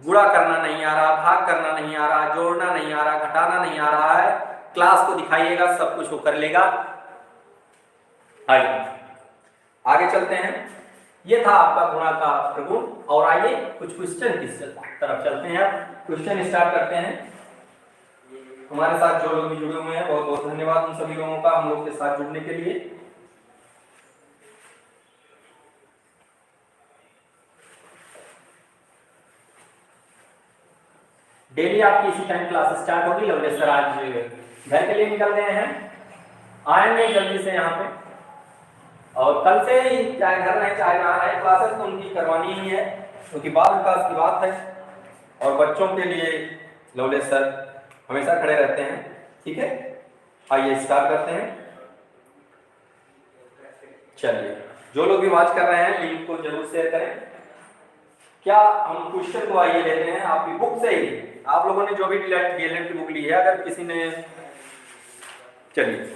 गुणा करना नहीं आ रहा, भाग करना नहीं आ रहा, जोड़ना नहीं आ रहा, घटाना नहीं आ रहा है, क्लास को दिखाइएगा, सब कुछ वो कर लेगा। आइए आगे चलते हैं। ये था आपका गुणा का प्रगुण, और आइए कुछ क्वेश्चन की तरफ चलते हैं। क्वेश्चन स्टार्ट करते हैं। हमारे साथ जो लोग भी जुड़े हुए हैं बहुत बहुत धन्यवाद उन सभी लोगों का हम लोग के साथ जुड़ने के लिए। डेली आपकी इसी टाइम क्लास स्टार्ट होगी। लवलेश सर आज घर के लिए निकल गए हैं, आएंगे जल्दी से यहाँ पे, और कल से ही चाहे घर रहे चाहे ना रहे क्लासेस तो उनकी करवानी ही है, क्योंकि बाल विकास की बात है और बच्चों के लिए लवलेश सर हमेशा खड़े रहते हैं, ठीक है। आइए स्टार्ट करते हैं। चलिए जो लोग भी वॉच कर रहे हैं लिंक को जरूर शेयर करें। क्या हम क्वेश्चन को आइए लेते हैं आपकी बुक से ही, आप लोगों ने जो भी डीएलएड की बुक ली है, अगर किसी ने, चलिए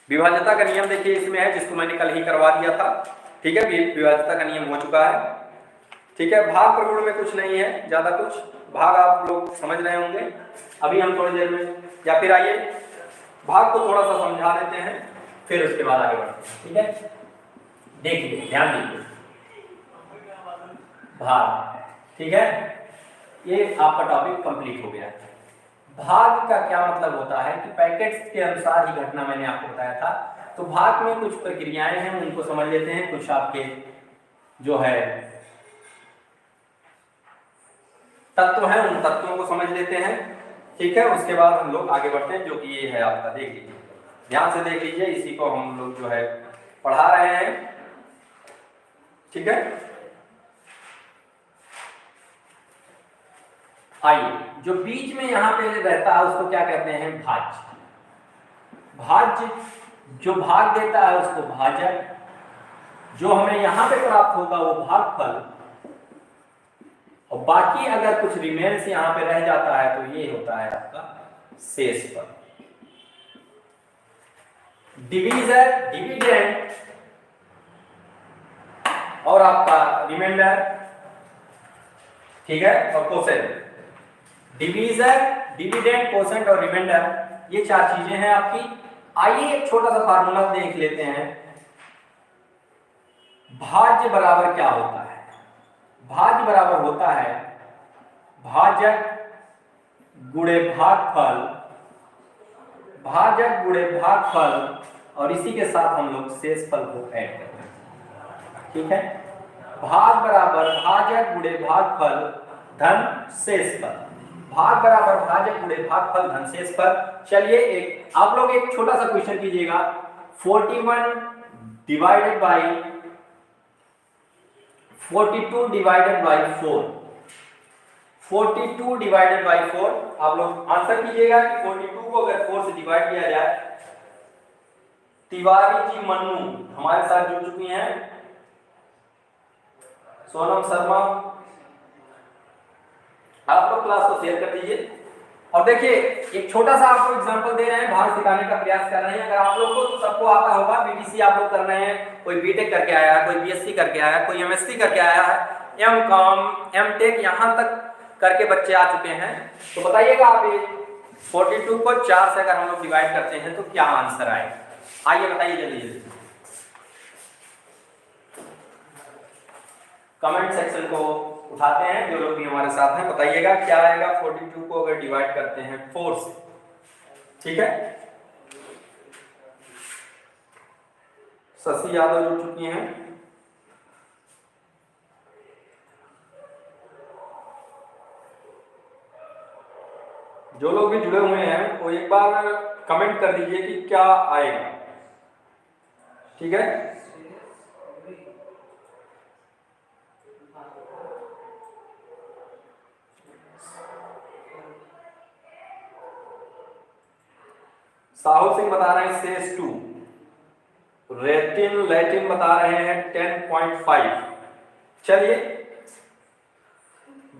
विभाज्यता का नियम देखिए इसमें है, जिसको मैंने कल ही करवा दिया था, ठीक है। विभाज्यता का नियम हो चुका है, ठीक है। भाग प्रगुण में कुछ नहीं है ज्यादा कुछ, भाग आप लोग समझ रहे होंगे अभी हम थोड़ी देर में, या फिर आइए भाग को थोड़ा सा समझा देते हैं फिर उसके बाद आगे बढ़ते हैं, ठीक है। देखिए ध्यान दीजिए, भाग, ठीक है। ये आपका टॉपिक कंप्लीट हो गया। भाग का क्या मतलब होता है कि पैकेट्स के अनुसार ही घटना मैंने आपको बताया था। तो भाग में कुछ प्रक्रियाएं हैं उनको समझ लेते हैं, कुछ आपके जो है तत्व है उन तत्वों को समझ लेते हैं। ठीक है, उसके बाद हम लोग आगे बढ़ते हैं, जो कि ये है आपका, देख लीजिए, ध्यान से देख लीजिए, इसी को हम लोग जो है पढ़ा रहे हैं। ठीक है, आइए, जो बीच में यहाँ पे रहता है उसको क्या कहते हैं, भाज्य। भाज्य जो भाग देता है उसको भाजक, जो हमें यहाँ पे प्राप्त होगा वो भागफल, और बाकी अगर कुछ रिमेन्स यहाँ पे रह जाता है तो ये होता है आपका शेषफल। डिवीजर, डिविडेंड और आपका रिमाइंडर। ठीक है, और कोसेंट। डिवीजर, डिविडेंड, कोसेंट और रिमाइंडर, ये चार चीजें हैं आपकी। आइए एक छोटा सा फार्मूला देख लेते हैं। भाज्य बराबर क्या होता है? भाज्य बराबर होता है भाजक गुणे भागफल, भाजक गुणे भागफल, और इसी के साथ हम लोग शेषफल को ऐड करते हैं। ठीक है, भाग बराबर भाजक गुणे भागफल धन शेषफल, भाग बराबर भाजक गुणे भागफल धन शेषफल। चलिए एक आप लोग एक छोटा सा क्वेश्चन कीजिएगा। 41 divided by 42 divided by 4, 42 divided by 4, आप लोग आंसर कीजिएगा कि 42 को अगर 4 से डिवाइड किया जाए। तिवारी जी मन्नू हमारे साथ जुड़ चुकी हैं, सोनम शर्मा, आप लोग क्लास को शेयर कर दीजिए। और देखिए एक छोटा सा आपको एग्जांपल दे रहे हैं, भाग सिखाने का प्रयास कर रहे हैं। अगर आप लोग को सबको आता होगा, बीटीसी आप लोग कर रहे हैं, कोई बीटेक करके आया है, कोई बीएससी करके आया है, कोई एमएससी करके आया है, एमकॉम, एमटेक, यहां तक करके बच्चे आ चुके हैं। तो बताइएगा आप ये 42 को 4 से अगर हम लोग डिवाइड करते हैं तो क्या आंसर आएगा? आइए बताइए जल्दी जल्दी, कमेंट सेक्शन को उठाते हैं, जो लोग भी हमारे साथ हैं बताइएगा क्या आएगा 42 को अगर डिवाइड करते हैं 4 से। ठीक है, शशि यादव जुड़ चुकी हैं, जो लोग भी जुड़े हुए हैं वो एक बार कमेंट कर दीजिए कि क्या आएगा। ठीक है, साहू सिंह बता रहे हैं शेष 2, रेटिन लैटिन बता रहे हैं 10.5। चलिए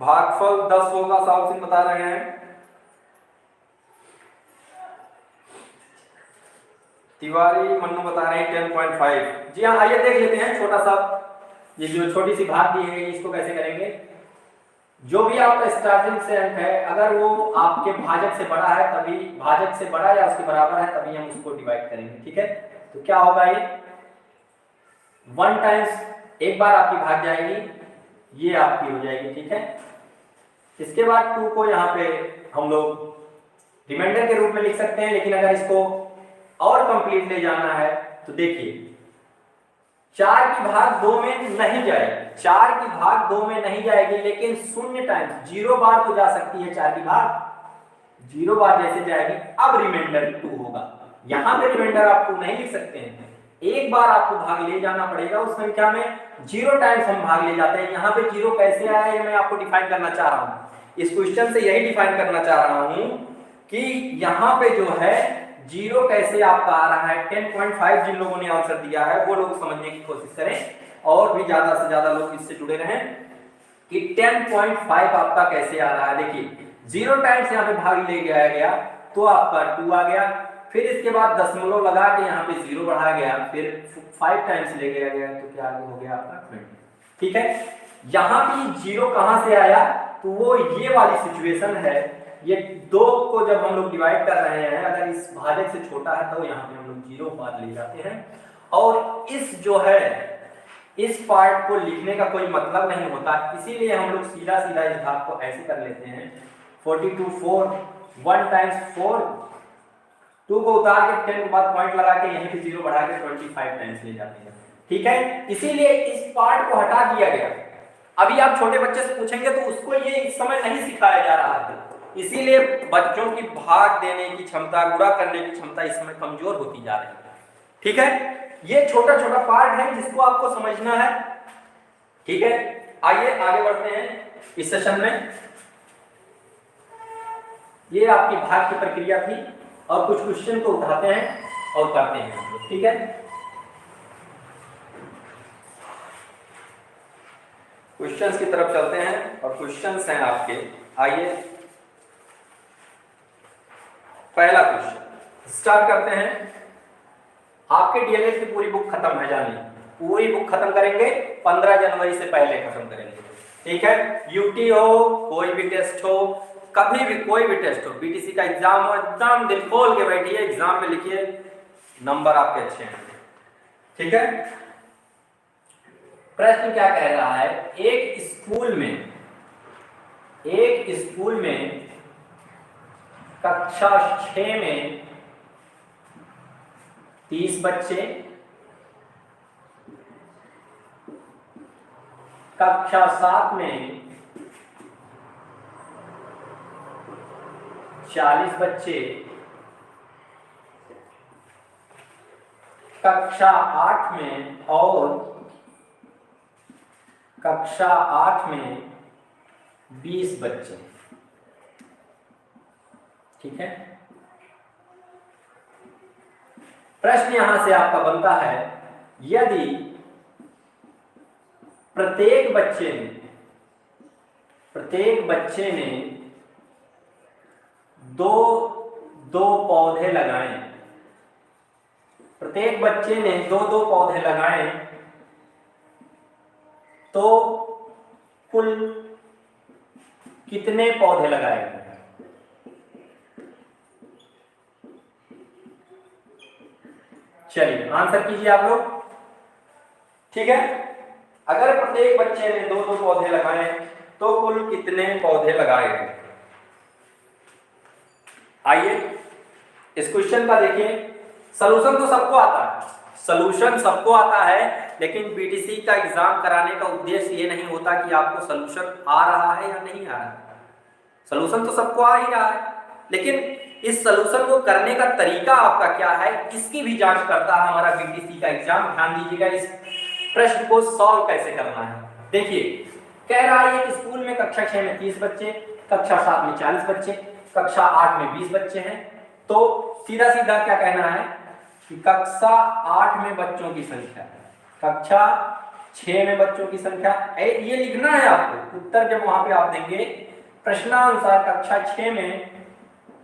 भागफल 10 होगा, साहू सिंह बता रहे हैं। तिवारी मन्नू बता रहे हैं 10.5। जी हाँ, आइए देख लेते हैं छोटा सा, ये जो छोटी सी भाग दी है इसको कैसे करेंगे। जो भी आपका स्टार्टिंग से अंक है अगर वो आपके भाजक से बड़ा है तभी, भाजक से बड़ा या उसके बराबर है तभी हम उसको डिवाइड करेंगे। ठीक है, तो क्या होगा, ये 1 टाइम्स एक बार आपकी भाग जाएगी, ये आपकी हो जाएगी। ठीक है, इसके बाद 2 को यहाँ पे हम लोग रिमाइंडर के रूप में लिख सकते हैं, लेकिन अगर इसको और कंप्लीट ले जाना है तो देखिए 4 की भाग 2 में नहीं जाएगी, 4 की भाग 2 में नहीं जाएगी, लेकिन 0 टाइम्स 0 बार तो जा सकती है। 4 की भाग 0 बार जैसे जाएगी, अब रिमाइंडर 2 होगा। यहां पे रिमाइंडर आप 2 नहीं लिख सकते हैं, एक बार आपको भाग ले जाना पड़ेगा उस संख्या में। 0 टाइम्स हम भाग ले जाते हैं। यहाँ पे 0 कैसे आया ये मैं आपको डिफाइन करना चाह रहा हूँ, इस क्वेश्चन से यही डिफाइन करना चाह रहा हूँ कि यहाँ पे जो है 0 कैसे आपका आ रहा है। 10.5 जिन लोगों ने आंसर दिया है वो लोग समझने की कोशिश करें, और भी ज्यादा से ज्यादा लोग इससे जुड़े रहें कि 10.5 आपका कैसे आ रहा है। देखिए 0 टाइम्स यहाँ पे भाग ले गया तो आपका 2 आ गया, फिर इसके बाद दशमलव लगा के यहाँ पे 0 बढ़ाया गया, फिर 5 टाइम्स ले गया तो क्या हो गया आपका 20। ठीक है, यहाँ भी 0 कहाँ से आया, तो वो ये वाली सिचुएशन है। ये 2 को जब हम लोग डिवाइड कर रहे हैं, अगर इस भाजक से छोटा है तो यहाँ पे हम लोग 0 बार ले जाते हैं, और इस जो है इस पार्ट को लिखने का कोई मतलब नहीं होता, इसीलिए हम लोग सीधा सीधा इस भाग को ऐसे कर लेते हैं। 42 4 1 टाइम्स 4, 2 को उतार के 10 के बाद पॉइंट लगा के यहीं पे 0 बढ़ा के 25 टाइम्स ले जाते हैं। ठीक है, इसीलिए इस पार्ट को हटा दिया गया। अभी आप छोटे बच्चे से पूछेंगे तो उसको ये इस समय नहीं सिखाया जा रहा है, इसीलिए बच्चों की भाग देने की क्षमता, गुणा करने की क्षमता इस समय कमजोर होती जा रही है। ठीक है, ये छोटा छोटा पार्ट है जिसको आपको समझना है। ठीक है, आइए आगे बढ़ते हैं इस सेशन में। ये आपकी भाग की प्रक्रिया थी और कुछ क्वेश्चन को उठाते हैं और करते हैं। ठीक है, क्वेश्चंस की तरफ चलते हैं और क्वेश्चंस हैं आपके। आइए पहला क्वेश्चन स्टार्ट करते हैं। आपके डीएलएड की पूरी बुक खत्म है जानी, पूरी बुक खत्म करेंगे 15 जनवरी से पहले खत्म करेंगे। ठीक है, यूटी हो, कोई भी टेस्ट हो, कभी भी कोई भी टेस्ट हो, बीटीसी का एग्जाम हो, एकदम दिल खोल के बैठिए, एग्जाम में लिखिए, नंबर आपके अच्छे हैं। ठीक है, प्रश्न क्या कह रहा है, एक स्कूल में कक्षा 6 में 30 बच्चे, कक्षा 7 में 40 बच्चे, कक्षा 8 में और कक्षा 8 में 20 बच्चे। ठीक है, प्रश्न यहां से आपका बनता है, यदि प्रत्येक बच्चे ने दो पौधे लगाए, प्रत्येक बच्चे ने दो पौधे लगाए तो कुल कितने पौधे लगाए गए? चलिए आंसर कीजिए आप लोग। ठीक है, अगर प्रत्येक बच्चे ने दो पौधे लगाए तो कुल कितने पौधे लगाए गए? आइए इस क्वेश्चन का देखिए। सलूशन तो सबको आता है, सलूशन सबको आता है, लेकिन बीटीसी का एग्जाम कराने का उद्देश्य ये नहीं होता कि आपको सलूशन आ रहा है या नहीं आ रहा है। सलूशन तो सबको आ ही रहा है, लेकिन इस सलूशन को करने का तरीका आपका क्या है, इसकी भी जांच करता है हमारा बीटीसी का एग्जाम। ध्यान दीजिएगा, इस प्रश्न को सॉल्व कैसे करना है। देखिए, कह रहा है एक स्कूल में कक्षा 6 में 30 बच्चे, कक्षा 7 में 40 बच्चे, कक्षा 8 में 20 बच्चे हैं। तो सीधा सीधा क्या कहना है कि कक्षा 8 में बच्चों की संख्या, कक्षा 6 में बच्चों की संख्या, ये लिखना है आपको। उत्तर जब वहां पे आप देंगे प्रश्नानुसार कक्षा 6 में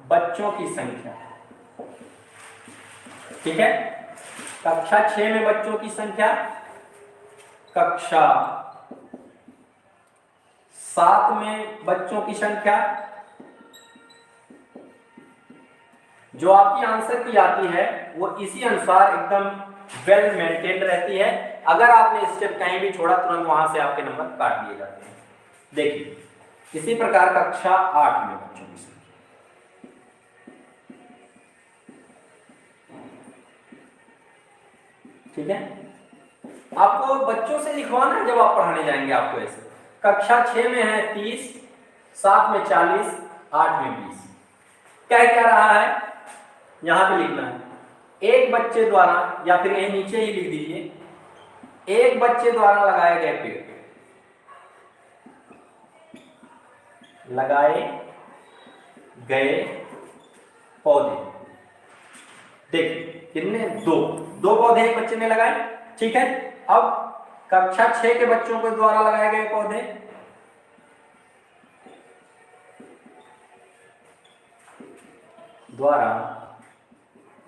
बच्चों की संख्या, ठीक है, कक्षा 6 में बच्चों की संख्या, कक्षा 7 में बच्चों की संख्या, जो आपकी आंसर की आती है वो इसी अनुसार एकदम वेल मेंटेन्ड रहती है। अगर आपने स्टेप कहीं भी छोड़ा तुरंत वहां से आपके नंबर काट दिए जाते हैं। देखिए, इसी प्रकार कक्षा 8 में बच्चों की संख्या, ठीक है, आपको बच्चों से लिखवाना है जब आप पढ़ाने जाएंगे। आपको ऐसे कक्षा 6 में है 30, 7 में 40, 8 में 20। क्या रहा है यहां पे लिखना है, एक बच्चे द्वारा, या फिर यही नीचे ही लिख दीजिए, एक बच्चे द्वारा लगाए गए पेड़, लगाए गए पौधे। देखिए कितने, दो पौधे एक बच्चे ने लगाए। ठीक है, अब कक्षा 6 के बच्चों के द्वारा लगाए गए पौधे, द्वारा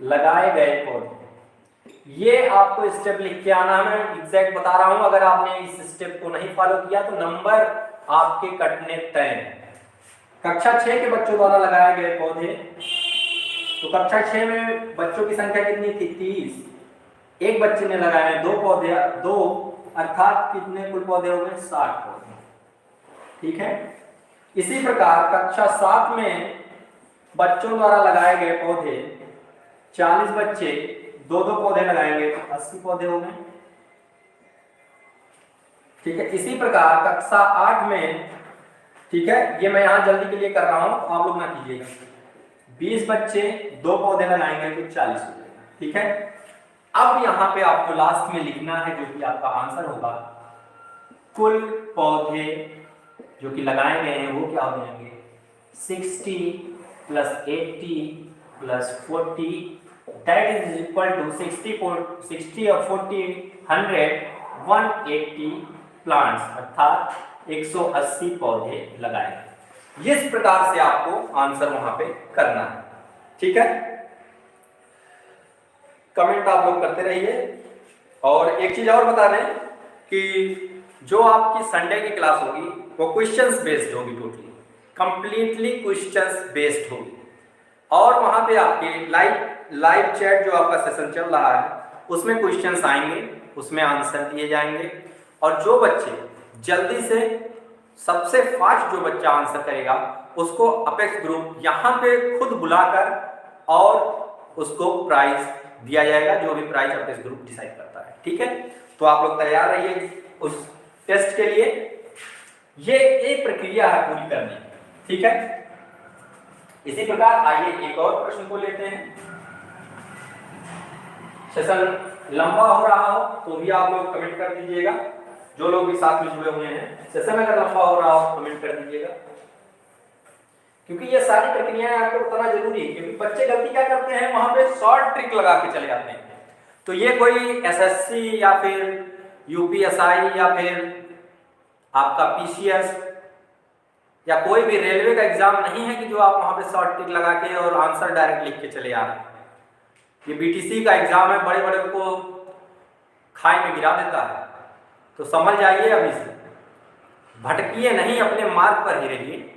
लगाए गए पौधे, ये आपको स्टेप लिख के आना है। मैं एग्जैक्ट बता रहा हूं, अगर आपने इस स्टेप को नहीं फॉलो किया तो नंबर आपके कटने तय हैं। कक्षा 6 के बच्चों द्वारा लगाए गए पौधे, तो कक्षा 6 में बच्चों की संख्या कितनी थी? 30। एक बच्चे ने लगाए 2 पौधे, 2 अर्थात कितने कुल पौधे हो गए? 60 पौधे। ठीक है, इसी प्रकार कक्षा 7 में बच्चों द्वारा लगाए गए पौधे, 40 बच्चे 2 पौधे लगाएंगे तो 80 पौधे हो गए। ठीक है। इसी प्रकार कक्षा 8 में, ठीक है, ये मैं यहाँ जल्दी के लिए कर रहा हूँ, आप लोग ना कीजिएगा। 20 बच्चे 2 पौधे लगाएंगे तो 40 हो जाएगा, ठीक है। अब यहाँ पे आपको लास्ट में लिखना है जो कि आपका आंसर होगा, कुल पौधे जो कि लगाए गए हैं वो क्या हो जाएंगे, 60 + 80 + 40 दैट इज इक्वल टू 60 और 40 100 180 प्लांट्स, अर्थात 180 पौधे लगाए। इस प्रकार से आपको आंसर वहां पे करना है, ठीक है। कमेंट आप लोग करते रहिए। और एक चीज और बता दें कि जो आपकी संडे की क्लास होगी वो क्वेश्चंस बेस्ड होगी, टोटली कंप्लीटली क्वेश्चंस बेस्ड होगी। और वहां पे आपके लाइव चैट जो आपका सेशन चल रहा है उसमें क्वेश्चंस आएंगे, उसमें आंसर दिए जाएंगे। और जो बच्चे जल्दी से, सबसे फास्ट जो बच्चा आंसर करेगा उसको अपेक्स ग्रुप यहाँ पे खुद बुलाकर और उसको प्राइज दिया जाएगा, जो भी प्राइज अपेक्स ग्रुप डिसाइड करता है, ठीक है। तो आप लोग तैयार रहिए उस टेस्ट के लिए। ये एक प्रक्रिया है पूरी करने की, ठीक है। इसी प्रकार आइए एक और प्रश्न को लेते हैं। सेशन लंबा हो रहा हो तो भी आप लोग कमेंट कर दीजिएगा, जो लोग भी साथ में जुड़े हुए हैं। सेशन अगर लंबा हो रहा हो कमेंट कर दीजिएगा, क्योंकि ये सारी प्रक्रियाएं आपको बताना जरूरी है। क्योंकि बच्चे गलती क्या करते हैं, वहां पे शॉर्ट ट्रिक लगा के चले जाते हैं। तो ये कोई एसएससी या फिर यूपीएसआई या फिर आपका पीसीएस या कोई भी रेलवे का एग्जाम नहीं है कि जो आप वहां पे शॉर्ट ट्रिक लगा के और आंसर डायरेक्ट लिख के चले आ रहे हैं। ये बीटीसी का एग्जाम है, बड़े बड़े को खाई में गिरा देता है। तो समझ जाइए, अभी से भटकिए नहीं, अपने मार्ग पर ही रहिए।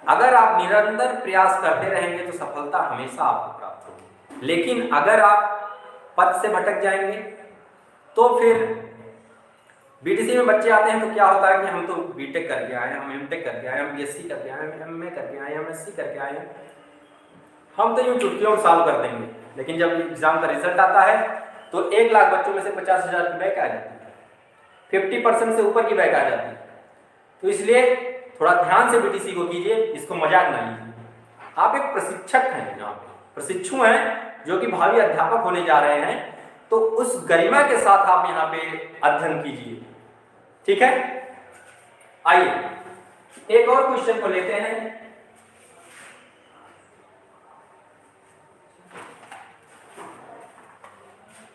अगर आप निरंतर प्रयास करते रहेंगे तो सफलता हमेशा आपको प्राप्त होगी। लेकिन अगर आप पथ से भटक जाएंगे तो फिर बीटीसी में बच्चे आते हैं तो क्या होता है कि हम तो बीटेक करके आए, हम एमटेक करके आए, हम बीएससी करके आए, हम एमए करके आए, एमएससी करके आए, हम तो यूं चुटकियों में सॉल्व कर देंगे। लेकिन जब एग्जाम का रिजल्ट आता है तो 1 लाख बच्चों में से 50,000 की बैक आ जाती है, 50% से ऊपर की बैक आ जाती है। तो इसलिए थोड़ा ध्यान से बीटीसी को कीजिए, इसको मजाक ना लीजिए। आप एक प्रशिक्षक हैं, यहाँ पे प्रशिक्षु हैं जो कि भावी अध्यापक होने जा रहे हैं, तो उस गरिमा के साथ आप यहाँ पे अध्ययन कीजिए, ठीक है। आइए एक और क्वेश्चन को लेते हैं।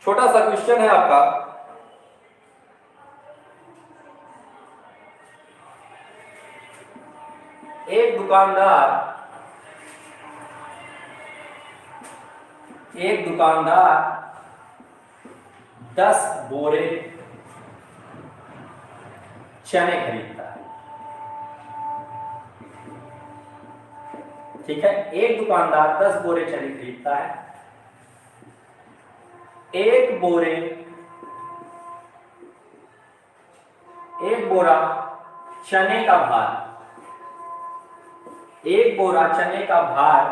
छोटा सा क्वेश्चन है आपका, एक दुकानदार 10 बोरे चने खरीदता है, ठीक है। एक दुकानदार 10 बोरे चने खरीदता है। एक बोरा चने का भार, एक बोरा चने का भार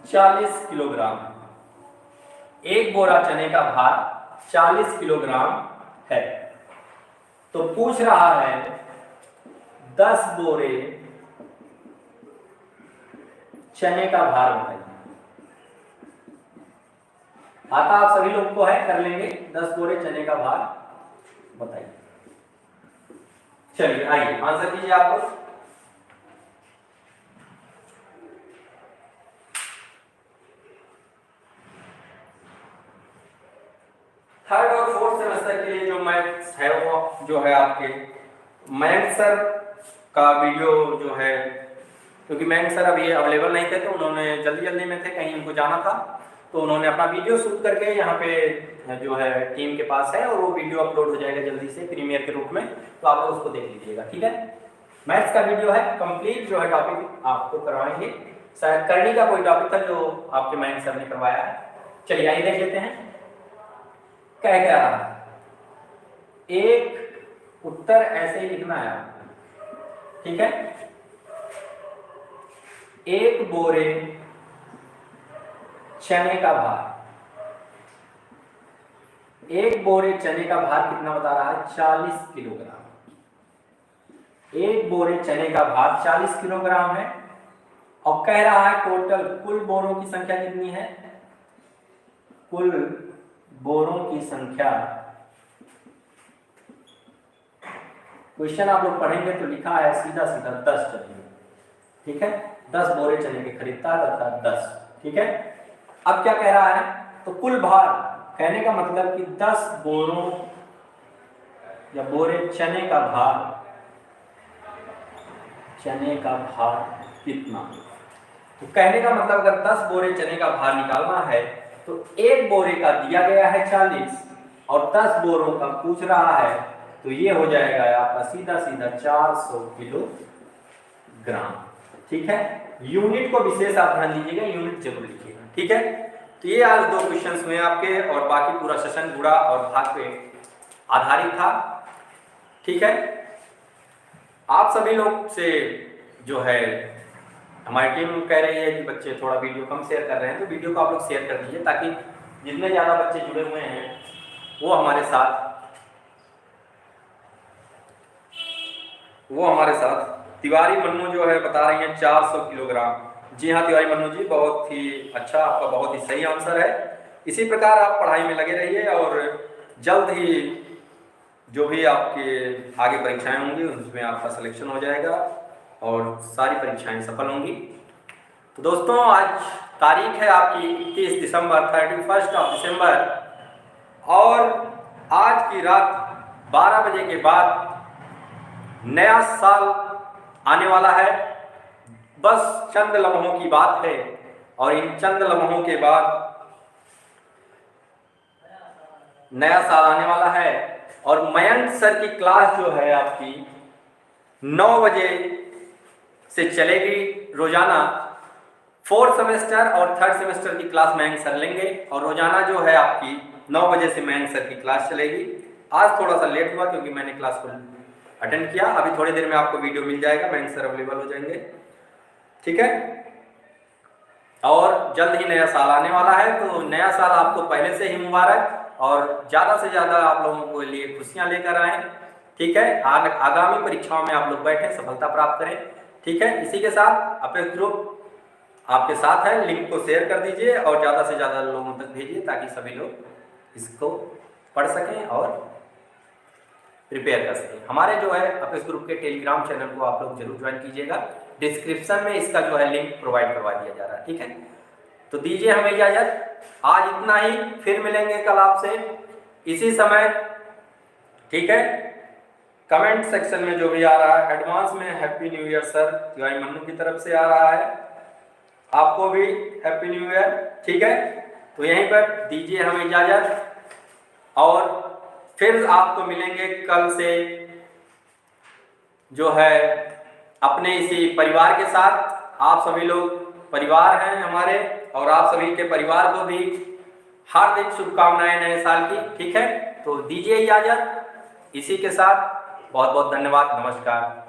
40 किलोग्राम, एक बोरा चने का भार 40 किलोग्राम है। तो पूछ रहा है 10 बोरे चने का भार बताइए। आता आप सभी लोग को है, कर लेंगे। 10 बोरे चने का भार बताइए। चलिए आइए आंसर कीजिए आप लोग। थर्ड और फोर्थ सेमेस्टर के लिए जो मैथ्स है वो जो है आपके मयंक सर का वीडियो जो है, क्योंकि मयंक सर अभी अवेलेबल नहीं थे तो उन्होंने जल्दी में थे, कहीं उनको जाना था, तो उन्होंने अपना वीडियो शूट करके यहाँ पे जो है टीम के पास है और वो वीडियो अपलोड हो जाएगा जल्दी से प्रीमियर के रूप में, तो आप लोग उसको देख लीजिएगा, ठीक है। मैथ्स का वीडियो है, कंप्लीट जो है टॉपिक आपको करवाएंगे। शायद करनी का कोई टॉपिक था जो आपके मयंक सर ने करवाया है। चलिए आइए देख लेते हैं क्या रहा है। एक उत्तर ऐसे ही लिखना है, ठीक है। एक बोरे चने का भार, एक बोरे चने का भार कितना बता रहा है? 40 किलोग्राम। एक बोरे चने का भार 40 किलोग्राम है और कह रहा है टोटल कुल बोरों की संख्या कितनी है? कुल बोरों की संख्या, क्वेश्चन आप लोग पढ़ेंगे तो लिखा है सीधा सीधा 10 चलिए, ठीक है, 10 बोरे चने के खरीदता है अर्थात 10, ठीक है। अब क्या कह रहा है? तो कुल भार, कहने का मतलब कि 10 बोरों या बोरे चने का भार, चने का भार कितना? तो कहने का मतलब अगर 10 बोरे चने का भार निकालना है तो एक बोरे का दिया गया है 40 और 10 बोरों का पूछ रहा है, तो ये हो जाएगा आपका सीधा सीधा 400 किलोग्राम, ठीक है। यूनिट को विशेष आप ध्यान दीजिएगा, यूनिट जरूर लिखिएगा, ठीक है। तो ये आज 2 क्वेश्चंस हुए आपके और बाकी पूरा सेशन गुणा और भाग पे आधारित था, ठीक है। आप सभी लोग से जो है हमारी टीम कह रही है कि बच्चे थोड़ा वीडियो कम शेयर कर रहे हैं, तो वीडियो को आप लोग शेयर कर दीजिए ताकि जितने ज़्यादा बच्चे जुड़े हुए हैं वो हमारे साथ तिवारी मन्नू जो है बता रही हैं 400 किलोग्राम। जी हाँ तिवारी मन्नू जी, बहुत ही अच्छा, आपका बहुत ही सही आंसर है। इसी प्रकार आप पढ़ाई में लगे रहिए और जल्द ही जो भी आपके आगे परीक्षाएं होंगी उसमें आपका सिलेक्शन हो जाएगा और सारी परीक्षाएं सफल होंगी। तो दोस्तों आज तारीख है आपकी 31 दिसंबर, 31 दिसंबर, और आज की रात 12 बजे के बाद नया साल आने वाला है। बस चंद लम्हों की बात है और इन चंद लम्हों के बाद नया साल आने वाला है और मयंक सर की क्लास जो है आपकी 9 बजे से चलेगी रोजाना। 4th सेमेस्टर और 3rd सेमेस्टर की क्लास मयंक सर लेंगे और रोजाना जो है आपकी 9 बजे से मयंक सर की क्लास चलेगी। आज थोड़ा सा लेट हुआ क्योंकि मैंने क्लास को अटेंड किया। अभी थोड़ी देर में आपको वीडियो मिल जाएगा, मयंक सर अवेलेबल हो जाएंगे, ठीक है। और जल्द ही नया साल आने वाला है, तो नया साल आपको पहले से ही मुबारक और ज़्यादा से ज़्यादा आप लोगों के लिए खुशियाँ लेकर आएँ, ठीक है। आगामी परीक्षाओं में आप लोग बैठें, सफलता प्राप्त करें, ठीक है। इसी के साथ अपेक्स ग्रुप आपके साथ है, लिंक को शेयर कर दीजिए और ज़्यादा से ज़्यादा लोगों तक भेजिए ताकि सभी लोग इसको पढ़ सकें और प्रिपेयर कर सकें। हमारे जो है अपेक्स ग्रुप के टेलीग्राम चैनल को आप लोग जरूर ज्वाइन कीजिएगा, डिस्क्रिप्शन में इसका जो है लिंक प्रोवाइड करवा दिया जा रहा है, ठीक है। तो दीजिए हमें इजाजत, आज इतना ही, फिर मिलेंगे कल आपसे इसी समय, ठीक है। कमेंट सेक्शन में जो भी आ रहा है, एडवांस में happy new year sir, Tiwari Mannu की तरफ से आ रहा है, आपको भी हैप्पी न्यू ईयर, ठीक है। तो यहीं पर दीजिए हमें इजाजत और फिर आपको मिलेंगे कल से जो है अपने इसी परिवार के साथ। आप सभी लोग परिवार हैं हमारे और आप सभी के परिवार को भी हार्दिक शुभकामनाएं नए साल की, ठीक है। तो दीजिए इजाजत, इसी के साथ बहुत बहुत धन्यवाद, नमस्कार।